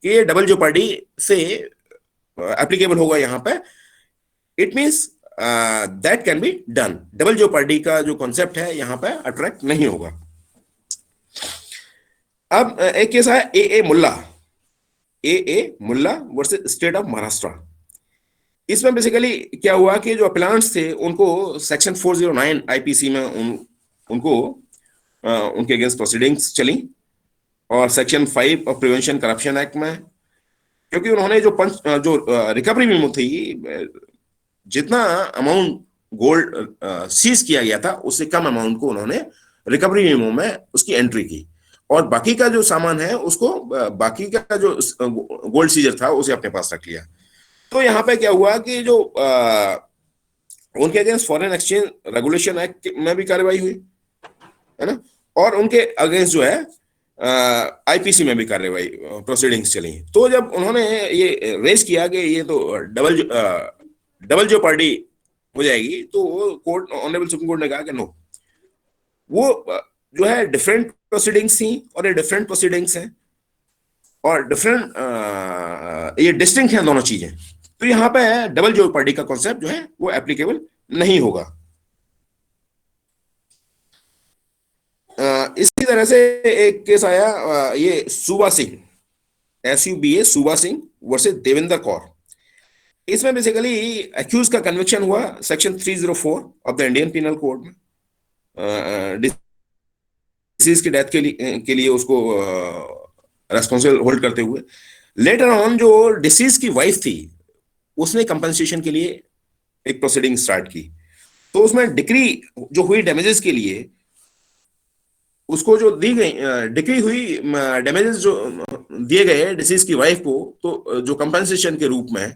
S1: ये डबल जेओपार्डी से एप्लीकेबल होगा यहाँ पे। It means that can be done. Double jeopardy का जो कॉन्सेप्ट है यहाँ पे अट्रैक्ट नहीं होगा। अब एक केस है ए मुल्ला वर्सेस स्टेट ऑफ महाराष्ट्र। इसमें बेसिकली क्या हुआ कि जो अपीलांट्स थे उनको सेक्शन 409 IPC में उनको उनके अगेंस्ट प्रोसीडिंग्स चली, और section 5 of prevention corruption act में, क्योंकि उन्होंने जो रिकवरी मेमो थी, जितना अमाउंट गोल्ड सीज किया गया था उससे कम अमाउंट को उन्होंने रिकवरी मेमो में उसकी एंट्री की, और बाकी का जो सामान है उसको, बाकी का जो गोल्ड सीजर था उसे अपने पास रख लिया। तो यहाँ पे क्या हुआ कि जो उनके against foreign exchange regulation act में भी कार्रवाई हुई, है ना, और उनके अगेंस्ट जो है IPC में भी कार्रवाई प्रोसीडिंग्स चली। तो जब उन्होंने ये रेज किया कि ये तो डबल जेओपार्डी हो जाएगी, तो कोर्ट, ऑनरेबल सुप्रीम कोर्ट ने कहा कि नो, वो जो है डिफरेंट प्रोसीडिंग्स थी और ये डिफरेंट प्रोसीडिंग्स हैं और डिफरेंट ये डिस्टिंक्ट हैं दोनों चीजें, तो यहाँ पे डबल जेओपार्डी का कॉन्सेप्ट जो है वो एप्लीकेबल नहीं होगा। इसी तरह से एक केस आया, ये सूबा सिंह SUBA सूबा सिंह वर्सेस देवेंद्र कौर। इसमें बेसिकली एक्यूज का कन्विक्शन हुआ section 304 of the Indian Penal code में, डिसीज की डेथ के लिए उसको रेस्पॉन्सिबल होल्ड करते हुए। लेटर ऑन जो डिसीज की वाइफ थी उसने कंपनसेशन के लिए एक प्रोसीडिंग स्टार्ट की, तो उसमें डिक्री जो हुई डैमेजेस के लिए उसको जो दी गई डिक्री हुई डैमेजेस जो दिए गए डिसीज की वाइफ को, तो जो कंपनसेशन के रूप में,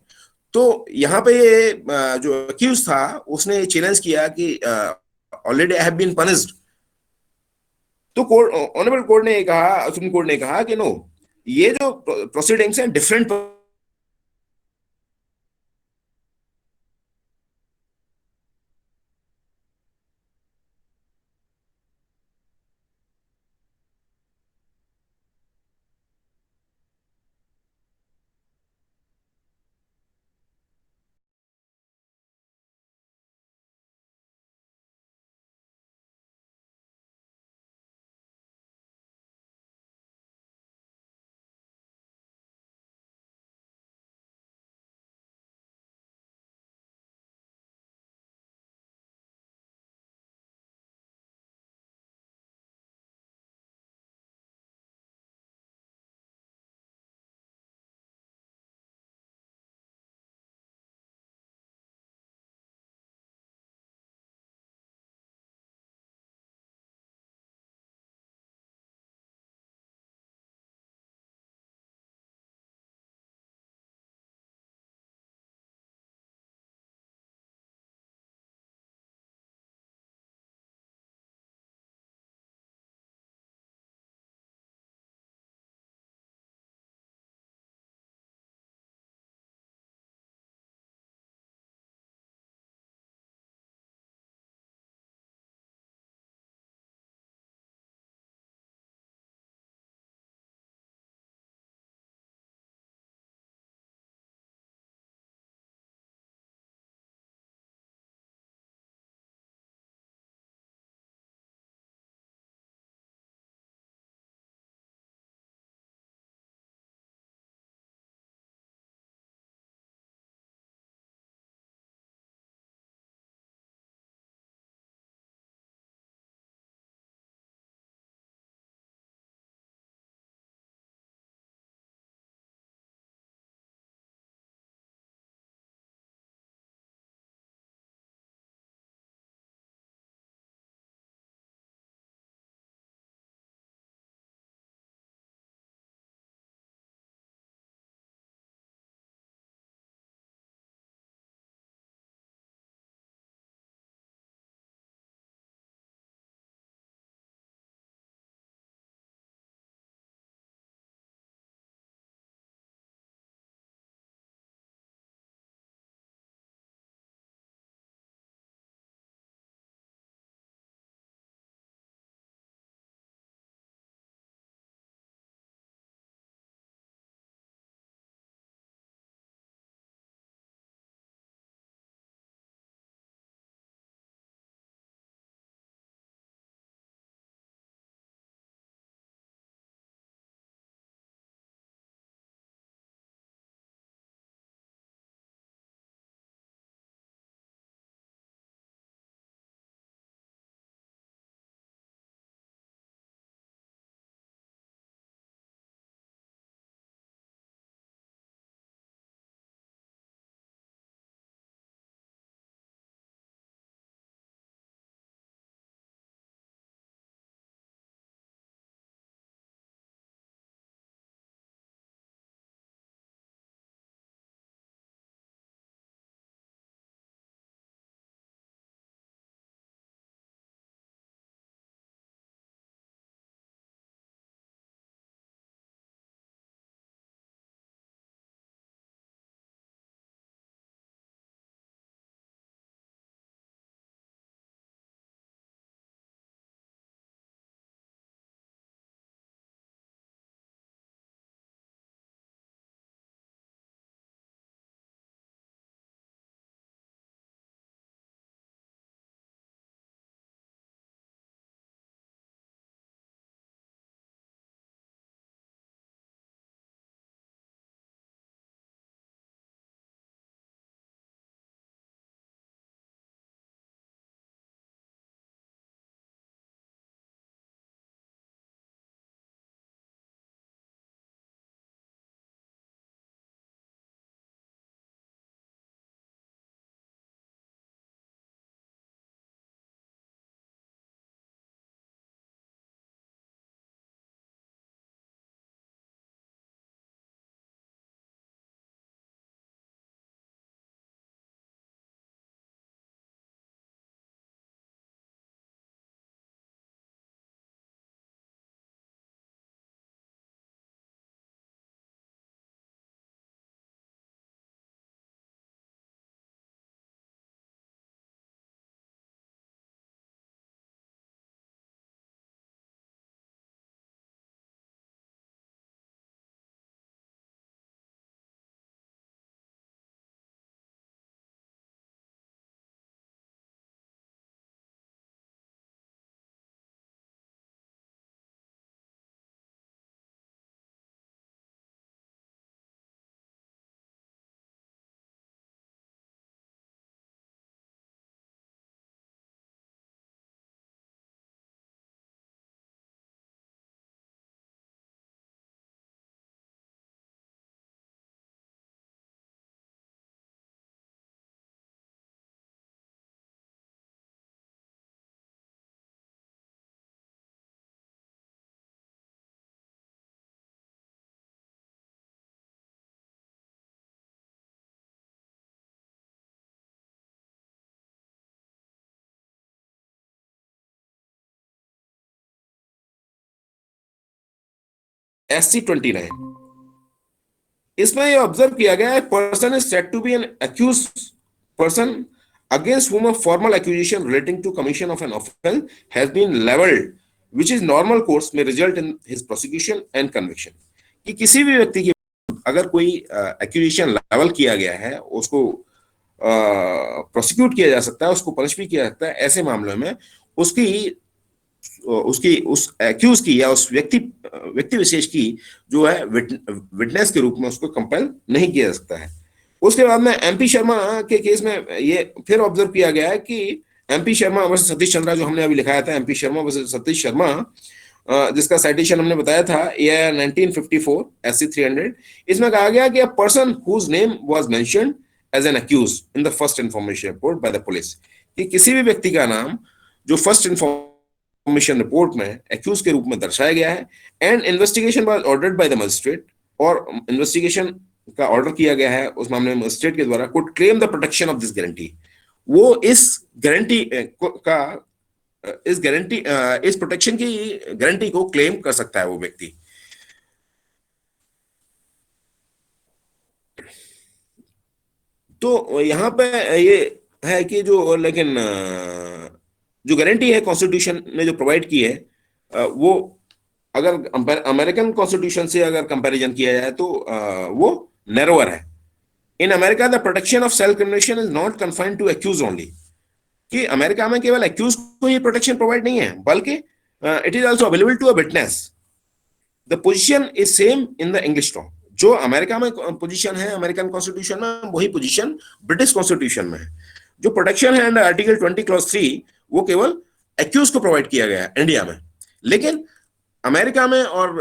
S1: तो यहाँ पे ये जो अक्यूज था उसने चैलेंज किया कि already I have been punished. तो कोर्ट, ऑनरेबल कोर्ट ने कहा, सुप्रीम कोर्ट ने कहा कि नो, ये जो प्रोसीडिंग्स हैं डिफरेंट SC-29। इसमें ये ऑब्जर्व किया गया है, person is said to be an accuse person against whom a formal accusation relating to commission of an offense has been leveled, which is normal course may result in his prosecution and conviction। कि किसी भी व्यक्ति की अगर कोई accusation level किया गया है, उसको प्रोसिक्यूट किया जा सकता है, उसको पनिश भी किया जा सकता है। ऐसे मामलों में उसकी उसकी उस एक्यूज की या उस व्यक्ति विशेष की जो है विटनेस के रूप में उसको कंपेल नहीं किया जा सकता है। उसके बाद में एमपी शर्मा के केस में ये फिर ऑब्जर्व किया गया है कि एमपी शर्मा वर्सेस सतीश चंद्रा, जो हमने अभी लिखाया था, एमपी शर्मा वर्सेस सतीश शर्मा, जिसका साइटेशन हमने बताया था ये 1954 SC 300। इसमें कहा गया कि a person whose name was mentioned as an accuse in the first information report by the police, कि किसी भी व्यक्ति का नाम जो फर्स्ट इंफॉर्मेशन रिपोर्ट में एक्यूज के रूप में दर्शाया गया है, and investigation was ordered by the magistrate, और इन्वेस्टिगेशन का ऑर्डर किया गया है उस मामले में स्टेट के द्वारा, could claim the protection of this guarantee. वो इस प्रोटेक्शन की गारंटी को क्लेम कर सकता है वो व्यक्ति। तो यहां पे ये है कि जो लेकिन जो गारंटी है कॉन्स्टिट्यूशन ने जो प्रोवाइड की है, वो अगर अमेरिकन कॉन्स्टिट्यूशन से अगर कंपैरिजन किया जाए तो वो नैरोअर है। In America the protection of self crimination is not confined to accused only, कि अमेरिका में केवल एक्यूज को ही प्रोटेक्शन प्रोवाइड नहीं है, बल्कि it is also available to a witness. The position is same in the English law. जो America में position है अमेरिकन कॉन्स्टिट्यूशन में, वही पोजीशन ब्रिटिश कॉन्स्टिट्यूशन में है। जो प्रोटेक्शन है अंडर आर्टिकल 20 क्लॉज 3 वो केवल एक्यूज को प्रोवाइड किया गया है इंडिया में, लेकिन अमेरिका में और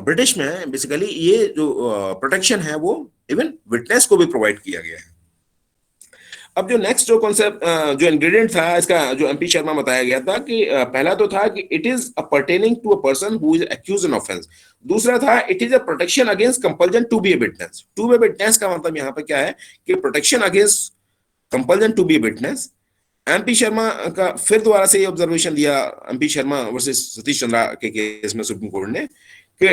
S1: ब्रिटिश में बेसिकली ये जो प्रोटेक्शन है वो इवन विटनेस को भी प्रोवाइड किया गया है। अब जो नेक्स्ट जो कॉन्सेप्ट जो इंग्रेडिएंट था इसका, जो एमपी शर्मा बताया गया था कि पहला तो था कि it is a pertaining to a person who is accused in offence. दूसरा था it is a protection against compulsion to be a witness. To be a witness का मतलब यहाँ पे क्या है कि protection against compulsion to be a witness. MP Sharma का फिर दोबारा से ये ऑब्जर्वेशन दिया एमपी शर्मा वर्सेस सतीश चंद्रा के केस में सुप्रीम कोर्ट ने कि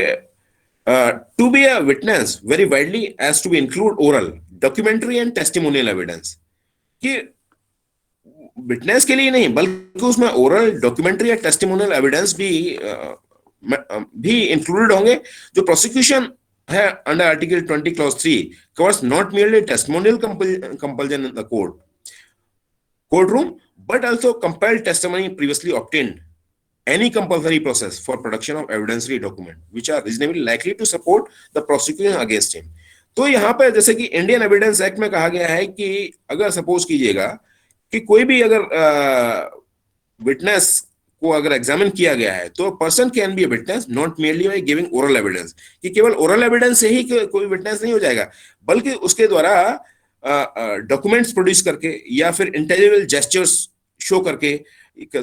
S1: to be a witness very widely as to be include oral, documentary and testimonial evidence, कि विटनेस के लिए नहीं बल्कि उसमें ओरल, डॉक्यूमेंट्री या टेस्टिमोनियल एविडेंस भी इंक्लूडेड होंगे। जो प्रोसिक्यूशन है under article 20 clause 3 covers not merely testimonial compulsion in the courtroom but also compelled testimony previously obtained, any compulsory process for production of evidentiary document which are reasonably likely to support the prosecution against him। तो यहाँ पे जैसे कि Indian evidence act में कहा गया है कि अगर सपोज कीजिएगा कि कोई भी अगर विटनेस को अगर एग्जामिन किया गया है तो person can be a witness not merely by giving oral evidence, कि केवल ओरल एविडेंस से ही कोई विटनेस नहीं हो जाएगा, बल्कि उसके द्वारा डॉक्यूमेंट्स प्रोड्यूस करके या फिर इंटेलिजिबल जेस्चर्स शो करके,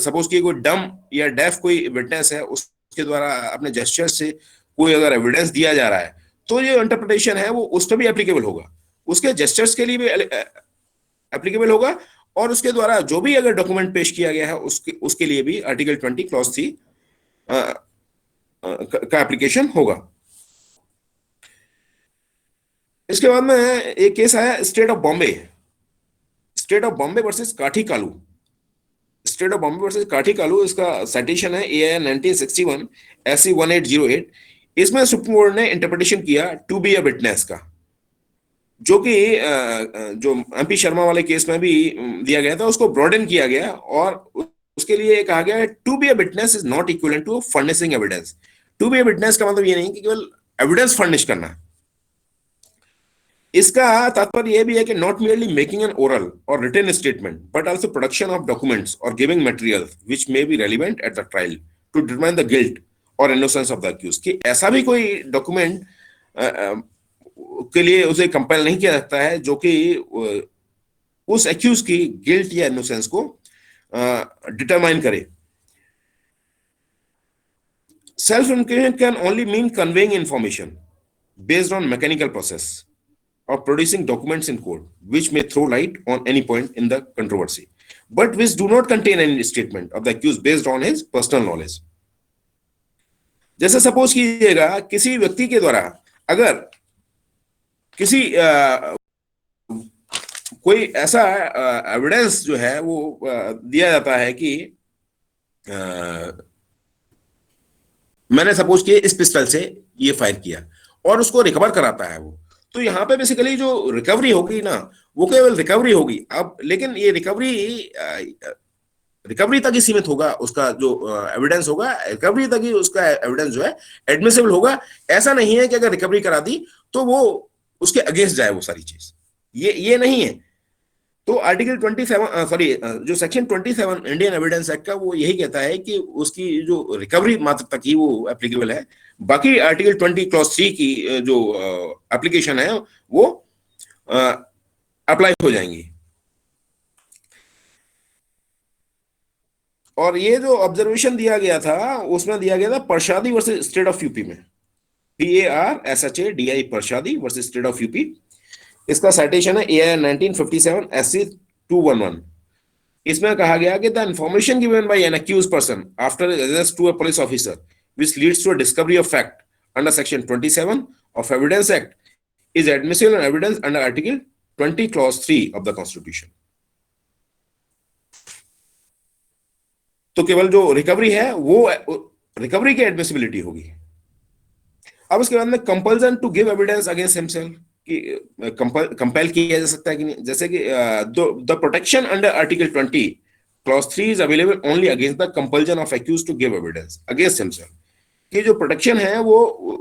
S1: सपोज कि कोई डम या डेफ कोई विटनेस है उसके द्वारा अपने जेस्चर से कोई अगर एविडेंस दिया जा रहा है तो ये इंटरप्रिटेशन है वो उस पर भी एप्लीकेबल होगा, उसके जेस्चर्स के लिए भी एप्लीकेबल होगा, और उसके द्वारा जो भी अगर डॉक्यूमेंट पेश किया गया है उसके लिए भी आर्टिकल 20 क्लॉज 3 का एप्लीकेशन होगा। इसके बाद में एक केस आया स्टेट ऑफ बॉम्बे वर्सेस काठी Kalu. State of Bombay versus काठी कालू, इसका साइटेशन है AIR 1961 SC 1808। इसमें सुप्रीम कोर्ट ने इंटरप्रिटेशन किया टू बी अ विटनेस का, जो कि जो एमपी शर्मा वाले केस में भी दिया गया था, उसको ब्रॉडन किया गया और उसके लिए कहा गया है to be a witness is not equivalent to furnishing evidence. To be a witness का मतलब ये नहीं कि केवल एविडेंस फर्निश करना, इसका तात्पर्य यह भी है कि not merely making an oral और written statement but also production of documents और giving material which may be relevant at the trial to determine the guilt और इनोसेंस ऑफ द अक्यूज, कि ऐसा भी कोई डॉक्यूमेंट के लिए उसे कंपेल नहीं किया जाता है जो कि उस एक्यूज की गिल्ट या इनोसेंस को डिटरमाइन करे। Self incrimination can only mean conveying information based on mechanical process or producing documents in court which may throw light on any point in the controversy but which do not contain any statement of the accused based on his personal knowledge। जैसे suppose कीजिएगा किसी व्यक्ति के द्वारा अगर किसी कोई ऐसा एविडेंस जो है वो दिया जाता है कि मैंने सपोज किया इस पिस्टल से ये फायर किया और उसको रिकवर कराता है वो, तो यहाँ पे बेसिकली जो रिकवरी होगी ना वो केवल रिकवरी होगी। अब लेकिन ये रिकवरी रिकवरी तक ही सीमित होगा, उसका जो एविडेंस होगा रिकवरी तक ही उसका एविडेंस जो है एडमिसिबल होगा। ऐसा नहीं है कि अगर रिकवरी करा दी तो वो उसके अगेंस्ट जाए वो सारी चीज, ये नहीं है। तो आर्टिकल 27 सॉरी जो सेक्शन 27 इंडियन एविडेंस एक्ट का वो यही कहता है कि उसकी जो रिकवरी मात्र तक ही वो एप्लीकेबल है। बाकी आर्टिकल 20 क्लॉज 3 की जो एप्लीकेशन है वो अप्लाई हो जाएंगी। और ये जो ऑब्जर्वेशन दिया गया था उसमें दिया गया था Parshadi versus state of UP में, PARSHADI Parshadi versus state of UP. इसका साइटेशन है AIR 1957 SC 211। इसमें कहा गया कि the information given by an accused person after arrest to a police officer which leads to a discovery of fact under section 27 of evidence act is admissible evidence under article 20 clause 3 of the constitution. तो केवल जो recovery है वो recovery की admissibility होगी। अब उसके बाद में compulsion to give evidence against himself कि कंपेल किया जा सकता है कि नहीं, जैसे कि the protection under article 20 clause 3 is available only against the compulsion of accused to give evidence against himself. कि जो प्रोटेक्शन है वो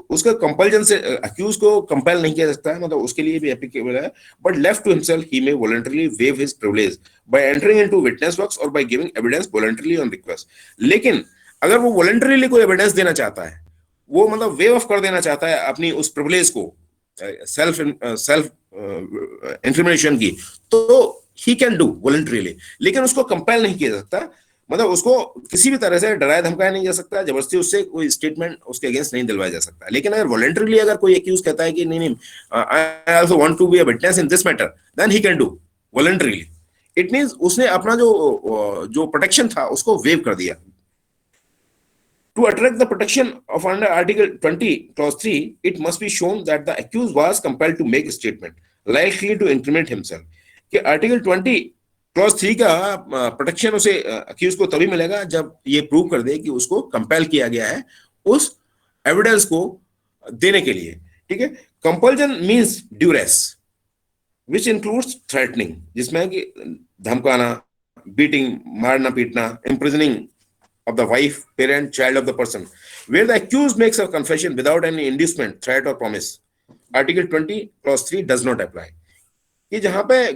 S1: उसका कंपल्जन से अक्यूज को कंपेल नहीं किया जा सकता है, मतलब उसके लिए भी एप्लीकेबल है। But left to himself he may voluntarily waive his privilege by entering into witness box और by giving evidence voluntarily on request. लेकिन अगर वो वॉलंटरली कोई एविडेंस देना चाहता है, वो मतलब वेव ऑफ कर देना चाहता है अपनी उस प्रिविलेज को, सेल्फ इंफॉर्मेशन की, तो ही कैन डू वॉलंटरीली। लेकिन उसको कंपेल नहीं किया जा सकता, मतलब उसको किसी भी तरह से डराया धमकाया नहीं जा सकता, जबरदस्ती उससे कोई स्टेटमेंट उसके अगेंस्ट नहीं दिलवाया जा सकता। लेकिन अगर वॉलंटरीली अगर कोई एक्यूज कहता है कि नहीं नहीं I also want to be a witness in this matter, then he can do voluntarily. It means उसने अपना जो प्रोटेक्शन था उसको वेव कर दिया। To attract the protection of under Article 20, Clause 3, it must be shown that the accused was compelled to make a statement likely to incriminate himself. कि article 20 clause 3 का protection उसे अक्यूज को तभी मिलेगा जब ये प्रूव कर दे कि उसको कंपेल किया गया है उस एविडेंस को देने के लिए। ठीक है, compulsion means duress which includes threatening, जिसमें कि धमकाना, बीटिंग, मारना पीटना, imprisoning of the wife, parent, child of the person, where the accused makes a confession without any inducement, threat or promise. Article 20 clause 3 does not apply. कि जहां पे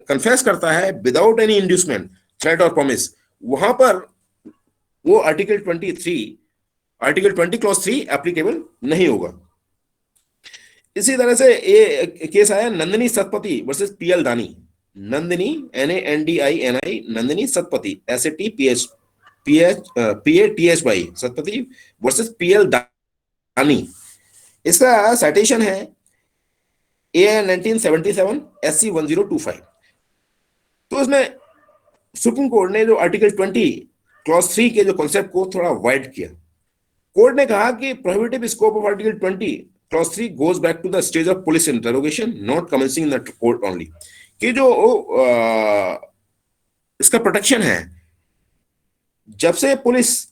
S1: confess करता है without any inducement, threat और promise, वहां पर वो article 20 clause 3 applicable नहीं होगा। इसी तरह से ये केस आया नंदिनी सतपति वर्सेस PL दानी। Nandini NANDINI Nandini Satpathy PATHY Satpathy versus PL दानी। इसका साइटेशन है AIR 1977 SC 1025। तो इसमें सुप्रीम कोर्ट ने जो आर्टिकल 20 क्लॉज 3 के जो कॉन्सेप्ट को थोड़ा वाइड किया। कोर्ट ने कहा कि prohibitive scope of article 20 clause 3 goes back to the stage of police interrogation not commencing in the court only. कि जो इसका प्रोटेक्शन है जब से पुलिस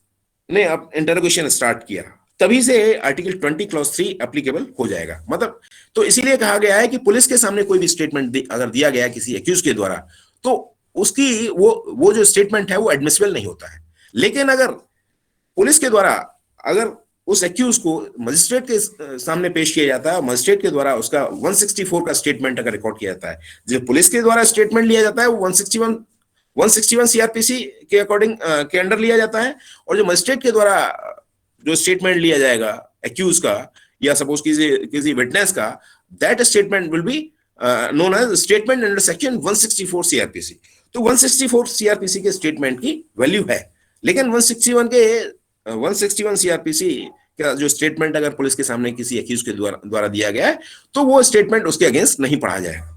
S1: ने अब इंटरोगेशन स्टार्ट किया तभी से आर्टिकल 20 क्लॉज 3 एप्लीकेबल हो जाएगा। मतलब तो इसीलिए कहा गया है कि पुलिस के सामने कोई भी स्टेटमेंट अगर दिया गया किसी एक्यूज के द्वारा तो उसकी वो जो स्टेटमेंट है वो एडमिसिबल नहीं होता है। लेकिन अगर पुलिस के द्वारा अगर उस एक्यूज को मजिस्ट्रेट के सामने पेश किया जाता है, मजिस्ट्रेट के द्वारा उसका 164 का स्टेटमेंट अगर रिकॉर्ड किया जाता है, जो पुलिस के द्वारा स्टेटमेंट लिया जाता है वो 161 CRPC के अकॉर्डिंग के अंडर लिया जाता है, और जो मजिस्ट्रेट के द्वारा जो स्टेटमेंट लिया जाएगा एक्यूज का या सपोज किसी विटनेस का, that statement will be known as statement under section 164 CRPC। तो 164 CRPC के स्टेटमेंट की वैल्यू है, लेकिन 161 CRPC का जो स्टेटमेंट अगर पुलिस के सामने किसी एक्यूज के द्वारा दिया गया है तो वो स्टेटमेंट उसके अगेंस्ट नहीं पढ़ा जाएगा।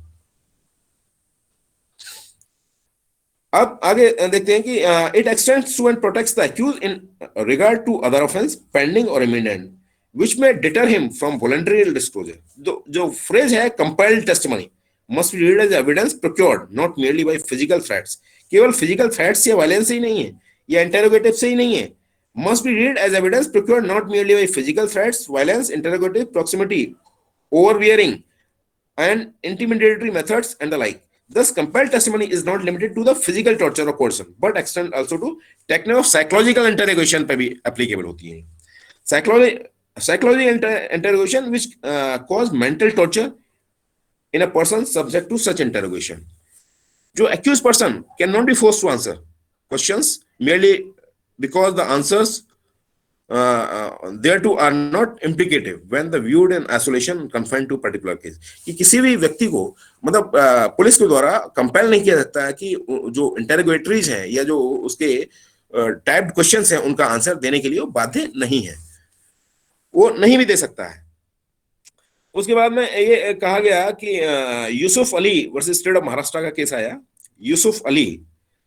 S1: अब आगे देखते हैं कि it extends to and protects the accused in regard to other offence pending और imminent which may deter him from voluntary disclosure. जो phrase है compelled testimony must be read as evidence procured not merely by physical threats. केवल physical threats या violence से ही नहीं है या interrogative से ही नहीं है. Must be read as evidence procured not merely by physical threats, violence, interrogative, proximity, overbearing, and intimidatory methods and the like. Thus, compelled testimony is not limited to the physical torture or coercion, but extend also to technique of psychological interrogation पे भी applicable होती है. Psychological interrogation which cause mental torture in a person subject to such interrogation. जो accused person cannot be forced to answer questions merely because the answers thereto are not implicative when the viewed in isolation confined to particular case. कि किसी भी व्यक्ति को मतलब police के द्वारा compel नहीं किया जाता है कि जो इंटेरोगेटरीज हैं या जो उसके टाइप्ड क्वेश्चंस हैं उनका आंसर देने के लिए वो बाध्य नहीं है, वो नहीं भी दे सकता है. उसके बाद में ये कहा गया कि Yusuf Ali versus state of Maharashtra का केस आया. Yusuf Ali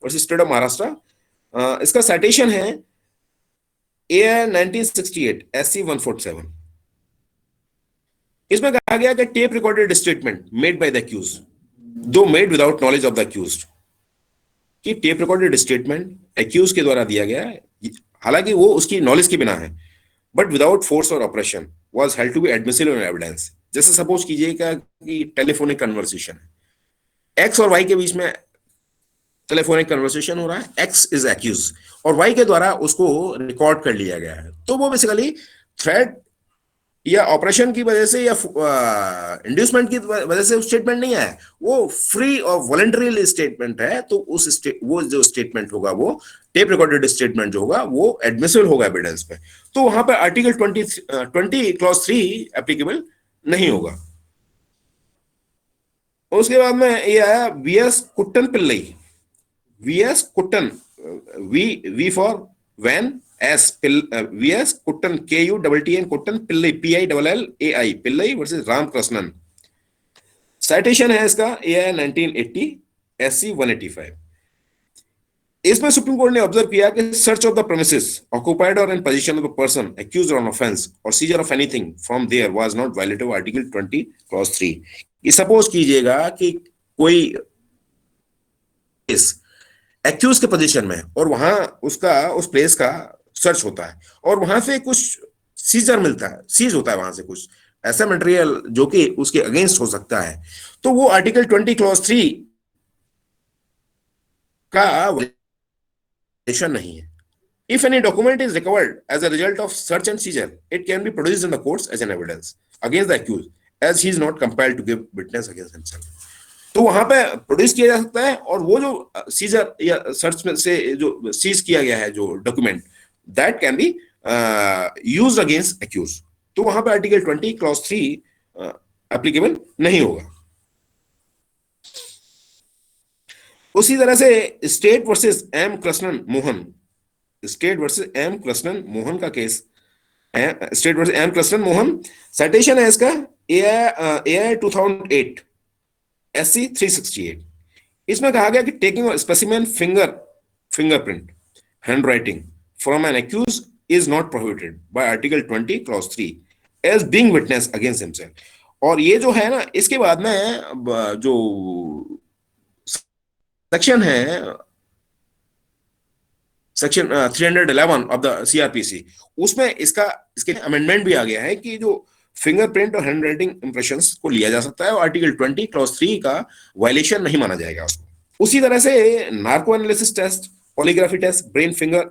S1: versus state of Maharashtra. इसका साइटेशन है AI 1968 SC 147. इसमें कहा गया कि tape recorded statement made by the accused though made without knowledge of the accused, कि टेप रिकॉर्डेड स्टेटमेंट अक्यूज के द्वारा दिया गया है, हालांकि वो उसकी नॉलेज के बिना है, बट विदाउट फोर्स और oppression was held to be admissible in evidence. जैसे सपोज कीजिएगा कि टेलीफोनिक कन्वर्सेशन है, एक्स और वाई के बीच में टेलीफोनिक कन्वर्सेशन हो रहा है, एक्स इज एक्यूज और वाई के द्वारा उसको रिकॉर्ड कर लिया गया है. तो वो बेसिकली थ्रेट या ऑपरेशन की वजह से या इंड्यूसमेंट की वजह से स्टेटमेंट नहीं आया, वो फ्री और वॉलंटरी स्टेटमेंट है. तो वो जो स्टेटमेंट होगा वो टेप रिकॉर्डेड स्टेटमेंट जो होगा वो एडमिसिबल होगा एविडेंस पे. तो वहां पर आर्टिकल 20 क्लॉज 3 एप्लीकेबल नहीं होगा. उसके बाद में ये आया VS Kuttan Pillai. VS Kuttan, V for van, S VS Kuttan KUTTN Kuttan Pillai PILLAI Pillai versus Ramakrishnan. Citation है इसका AI 1980 SC 185. इसमें सुप्रीम कोर्ट ने ऑब्जर्व किया कि search of the premises occupied और in possession of the person accused on offence और seizure of anything from there was not violative article 20 clause 3. ये suppose कीजिएगा कि कोई एक्यूज के पोजीशन में और वहां उसका उस प्लेस का सर्च होता है और वहां से कुछ सीजर मिलता है, सीज होता है वहां से कुछ ऐसा मटेरियल जो कि उसके अगेंस्ट हो सकता है, तो वो आर्टिकल 20 क्लॉज 3 का नहीं है. If any document is recovered as a result of search and seizure, it can be produced in the courts as an evidence against the accused, as he is not compelled to give witness against himself. तो वहां पे produce किया जा सकता है और वो जो सीजर या सर्च में से जो सीज किया गया है जो document, that can be used against accused. तो वहां पे आर्टिकल 20 क्लॉज 3 एप्लीकेबल नहीं होगा. उसी तरह से state versus M Krishnan Mohan, state versus M Krishnan Mohan का case, state versus M Krishnan Mohan. Citation है इसका AI 2008 SC 368. इसमें कहा गया कि taking specimen fingerprint handwriting from an accused is not prohibited by article 20 clause 3 as being witness against himself. और ये जो है ना, इसके बाद में जो सेक्शन है सेक्शन 311 ऑफ द CRPC, उसमें इसके अमेंडमेंट भी आ गया है कि जो फिंगरप्रिंट और हैंडराइटिंग इंप्रेशंस को लिया जा सकता है और आर्टिकल 20 क्लॉज 3 का वायलेशन नहीं माना जाएगा उसको. उसी तरह से narco analysis test, polygraphy test, brain finger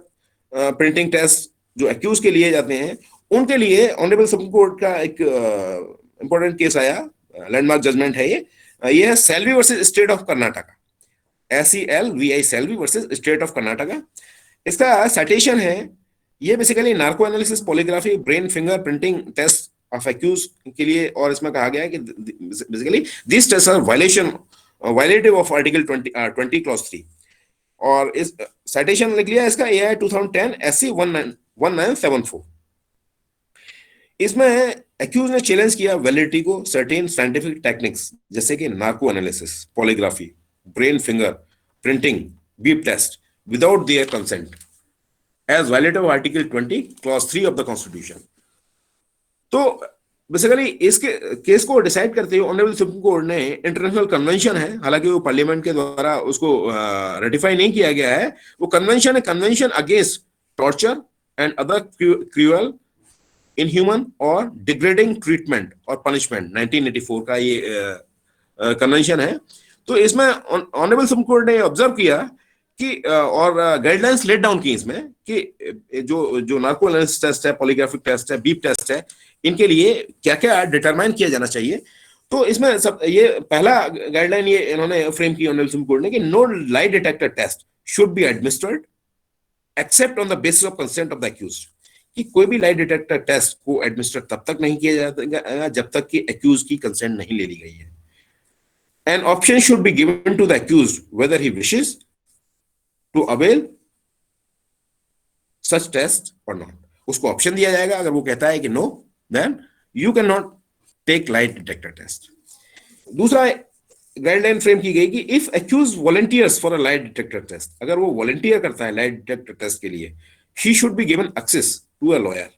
S1: printing test जो एक्यूज के लिए जाते हैं, उनके लिए ऑनरेबल सुप्रीम कोर्ट का एक इंपॉर्टेंट केस आया, लैंडमार्क जजमेंट है ये है Selvi versus state of Karnataka, SELVI Selvi versus state of Karnataka. इसका साइटेशन है, ये basically narco analysis, polygraphy, brain finger printing test of accused के लिए, और इसमें कहा गया है कि basically this test are violative of article 20 clause 3. और इस साइटेशन लिख लिया इसका AI 2010 SC 1974. इसमें एक्यूज ने चैलेंज किया वैलिडिटी को सर्टेन साइंटिफिक टेक्निक्स जैसे कि narco analysis, polygraphy, brain finger printing, beep test without their consent as violative of Article 20, Clause 3 of the Constitution. तो बेसिकली इसके केस को डिसाइड करते हुए ऑनरेबल सुप्रीम कोर्ट ने इंटरनेशनल कन्वेंशन है, हालांकि वो पार्लियामेंट के द्वारा उसको रेटिफाई नहीं किया गया है, वो कन्वेंशन है, convention against torture and other cruel, inhuman और डिग्रेडिंग ट्रीटमेंट और पनिशमेंट, 1984 का ये कन्वेंशन है। तो इसमें ऑनरेबल सुप्रीम कोर्ट ने ऑब्जर्व किया कि और गाइडलाइंस लेट डाउन की इसमें कि जो नार्को एनालिसिस टेस्ट है, पॉलीग्राफिक टेस्ट है, बीप टेस्ट है, इनके लिए क्या क्या डिटरमाइन किया जाना चाहिए। तो इसमें सब ये पहला गाइडलाइन ये इन्होंने फ्रेम की ऑनरेबल सुप्रीम कोर्ट ने कि no lie detector test should be administered except on the basis of consent of the accused, कि कोई भी लाई डिटेक्टर टेस्ट को एडमिनिस्टर तब तक नहीं किया जाएगा जब तक कि अक्यूज की कंसेंट नहीं ले ली गई है। An option should be given to the accused whether he wishes to avail such test और नॉट। उसको ऑप्शन दिया जाएगा, अगर वो कहता है कि no, then you can not take lie detector test. दूसरा गाइडलाइन फ्रेम की गई कि if accused volunteers for a lie detector test, अगर वो वॉलंटियर करता है लाई डिटेक्टर टेस्ट के लिए, he should be given access to a lawyer,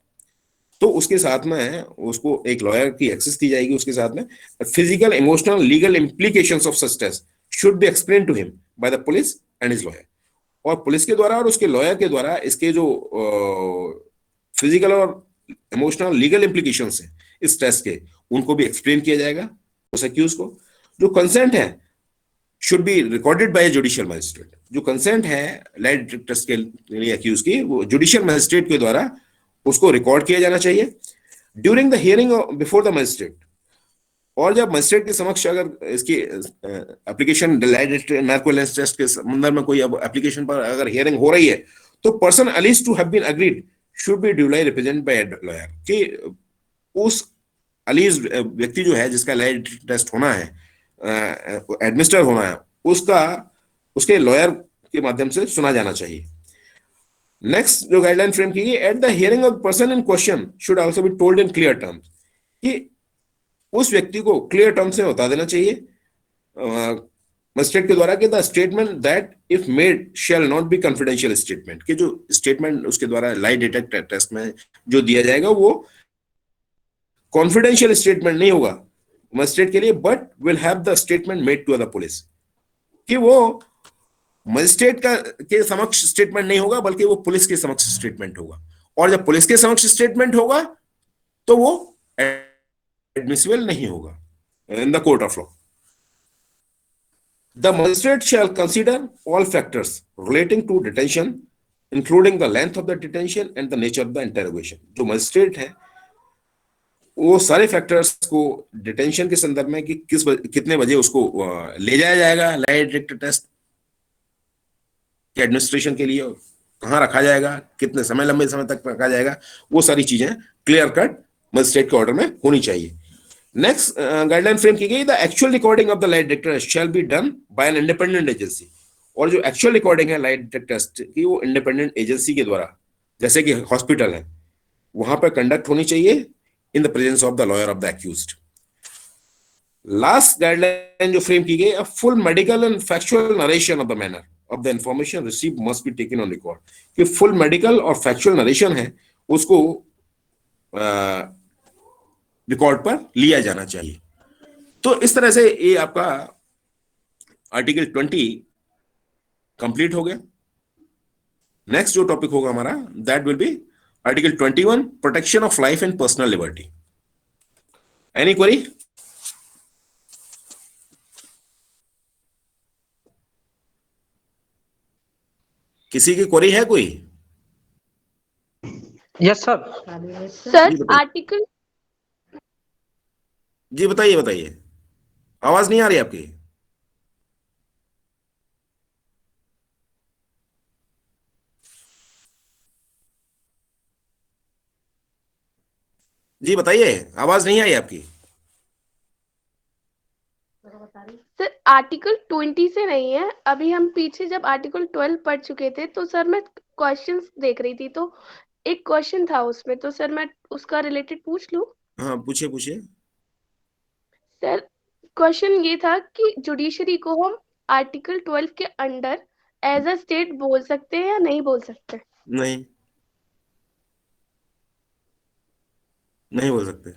S1: तो उसके साथ में उसको एक लॉयर की एक्सेस दी जाएगी। उसके साथ में physical, emotional, legal implications of such test should be explain to him by the police and his lawyer, और पुलिस के द्वारा और उसके लॉयर के द्वारा इसके जो फिजिकल और इमोशनल, लीगल इम्प्लीकेशंस हैं इस टेस्ट के, उनको भी एक्सप्लेन किया जाएगा उस अक्यूज को। जो कंसेंट है should be recorded by judicial magistrate, जो कंसेंट है लाई डिटेक्टर टेस्ट के लिए अक्यूज की, वो जुडिशियल मजिस्ट्रेट के द्वारा उसको रिकॉर्ड किया जाना चाहिए during the hearing before the magistrate. और जब मजिस्ट्रेट के समक्ष अगर इसकी एप्लीकेशन नार्को एनालिसिस टेस्ट के संदर्भ में कोई अब एप्लीकेशन पर अगर हियरिंग हो रही है, तो person alleged to have been agreed should be duly represented by lawyer, कि उस अलीज व्यक्ति जो है जिसका लाई टेस्ट होना है, एडमिनिस्टर होना है, उसका उसके लॉयर के माध्यम से सुना जाना चाहिए। नेक्स्ट जो गाइडलाइन फ्रेम की गई, at the hearing of person in question should also be told in clear terms, कि उस व्यक्ति को क्लियर टर्म्स में बता देना चाहिए मजिस्ट्रेट के द्वारा कि the statement that if made shall not be confidential statement, कि जो स्टेटमेंट उसके द्वारा लाई डिटेक्टर टेस्ट में जो दिया जाएगा वो कॉन्फिडेंशियल स्टेटमेंट नहीं होगा मजिस्ट्रेट के लिए, but will have the statement made to the police, कि वो मजिस्ट्रेट का के समक्ष स्टेटमेंट नहीं होगा बल्कि वो पुलिस के समक्ष स्टेटमेंट होगा, और जब पुलिस के समक्ष स्टेटमेंट होगा तो वो एडमिसिबल नहीं होगा in the court of law. The magistrate shall consider all factors relating to detention including the length of the detention and the nature of the interrogation. जो मजिस्ट्रेट है वो सारे फैक्टर्स को डिटेंशन के संदर्भ में कि कितने बजे उसको ले जाया जाएगा लाई डिटेक्टर टेस्ट के एडमिनिस्ट्रेशन के लिए, कहां रखा जाएगा, कितने समय, लंबे समय तक रखा जाएगा, वो सारी चीजें क्लियर कट मजिस्ट्रेट के ऑर्डर में होनी चाहिए। नेक्स्ट गाइडलाइन फ्रेम की गई, the actual recording of the lie detector shall be done by an independent agency, और जो एक्चुअल रिकॉर्डिंग है लाई डिटेक्टर टेस्ट की वो इंडिपेंडेंट एजेंसी के द्वारा, जैसे कि हॉस्पिटल है, वहां पर कंडक्ट होनी चाहिए in the presence of the lawyer of the accused. Last guideline जो फ्रेम की गई, a full medical and factual narration of the manner of the information received must be taken on record, कि full medical और factual narration है उसको record पर लिया जाना चाहिए। तो इस तरह से ये आपका आर्टिकल 20 कंप्लीट हो गया। नेक्स्ट जो टॉपिक होगा हमारा, that will be article 21, protection of life and personal liberty. Any query? किसी की क्वेरी है कोई?
S2: Yes sir.
S3: सर आर्टिकल,
S1: जी बताइए बताइए, आवाज नहीं आ रही आपकी। जी बताइए, आवाज नहीं आई आपकी।
S3: सर आर्टिकल 20 से नहीं है, अभी हम पीछे जब आर्टिकल 12 पढ़ चुके थे तो सर मैं क्वेश्चंस देख रही थी, तो एक क्वेश्चन था उसमें, तो सर मैं उसका रिलेटेड पूछ लूं?
S1: हाँ पूछिए पूछिए।
S3: सर क्वेश्चन ये था कि जुडिशरी को हम आर्टिकल 12 के अंडर एज अ स्टेट बोल सकते हैं या नहीं बोल सकते?
S1: नहीं, नहीं बोल सकते।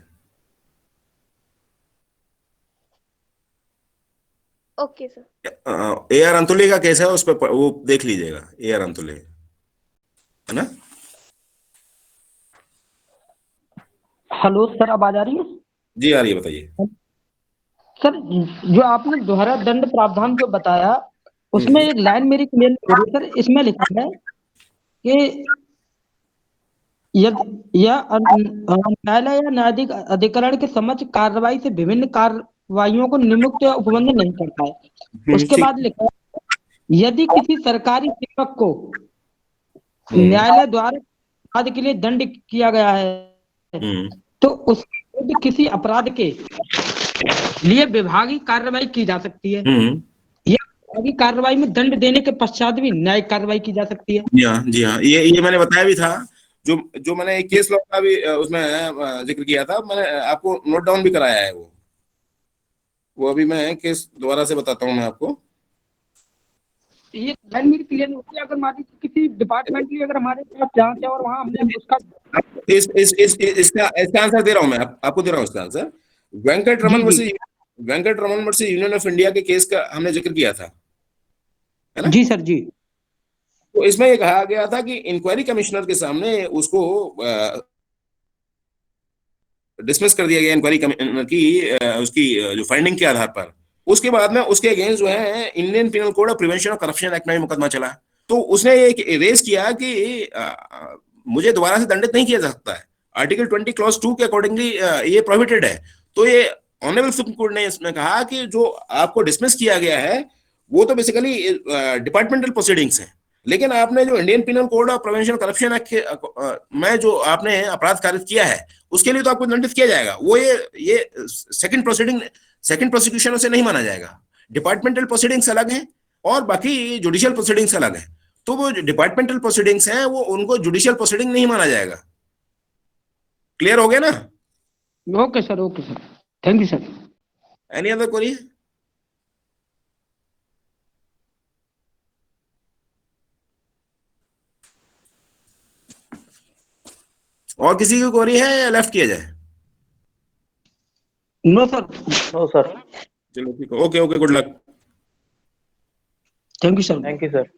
S3: Okay sir.
S1: A R Antule का केस है, उस पर वो देख लीजिएगा, ए आर अंतुले, है ना।
S2: हेलो सर, आवाज आ रही है?
S1: जी आ रही है, बताइए।
S2: सर, जो आपने दोहरा दंड प्रावधान जो बताया, उसमें
S1: हम्म
S2: एक लाइन मेरी क्लियर नहीं हो रही सर। इसमें लिखा है कि यदि यह न्यायालय या न्यायाधिक अधिकरण के समक्ष कार्रवाई से विभिन्न कार्रवाइयों को नियुक्त या उपबंध नहीं करता है। उसके
S1: ठीक।
S2: बाद लिखा है, यदि किसी सरकारी सेवक को
S1: हम्म
S2: न्यायालय द्वारा अपराध के लिए दंड किया गया है,
S1: हम्म
S2: तो उस विरुद्ध किसी अपराध के लिए विभागीय कार्रवाई की जा सकती है।
S1: हम्म।
S2: या विभागीय कार्रवाई में दंड देने के पश्चात भी न्यायिक कार्रवाई की जा सकती है।
S1: जी हाँ, जी हाँ, ये मैंने बताया भी था। जो जो मैंने एक केस लॉ का भी उसमें जिक्र किया था, मैंने आपको नोट डाउन भी कराया है वो अभी मैं केस दोबारा से बताता हूँ मैं आपको।
S2: ये लाइन मेरी क्लियर नहीं होती। अगर मान लीजिए किसी डिपार्टमेंटली अगर हमारे पास जांच है और वहां हमने उसका
S1: इसका इसका आंसर दे रहा हूँ मैं, आपको दे रहा हूँ इसका answer. Venkat
S2: ji
S1: Raman
S2: ji
S1: versus Venkat Raman versus union of India के केस का हमने जिक्र किया था, है ना।
S2: जी सर जी
S1: तो इसमें ये कहा गया था कि इंक्वायरी कमिश्नर के सामने उसको डिसमिस कर दिया गया, इंक्वायरी कमिश्नर की उसकी जो फाइंडिंग के आधार पर। उसके बाद में उसके अगेंस्ट जो है Indian Penal code of prevention of corruption act में मुकदमा चला। तो उसने ये रेज किया कि मुझे दोबारा से दंडित नहीं किया जा सकता है, आर्टिकल 20 क्लॉज 2 के अकॉर्डिंगली ये प्रोहिबिटेड है। तो ये ऑनरेबल सुप्रीम कोर्ट ने इसमें कहा कि जो आपको डिसमिस किया गया है वो तो बेसिकली डिपार्टमेंटल प्रोसीडिंग्स है, लेकिन आपने जो Indian Penal code of prevention corruption act में जो आपने अपराध कारित किया है उसके लिए तो आपको दंडित किया जाएगा। वो ये सेकंड प्रोसीडिंग, सेकंड प्रोसिक्यूशन उसे नहीं माना जाएगा। डिपार्टमेंटल प्रोसीडिंग्स अलग हैं और बाकी जुडिशियल प्रोसीडिंग्स अलग हैं। तो वो जो डिपार्टमेंटल प्रोसीडिंग्स हैं वो उनको जुडिशियल प्रोसीडिंग नहीं माना जाएगा। क्लियर हो गया ना।
S2: Okay sir, okay sir, thank you sir.
S1: Any other query? और किसी की क्वेरी है या लेफ्ट किया जाए?
S2: No sir.
S4: No sir.
S1: चलो ठीक है, okay okay, good luck.
S2: Thank you sir.
S4: Thank you sir.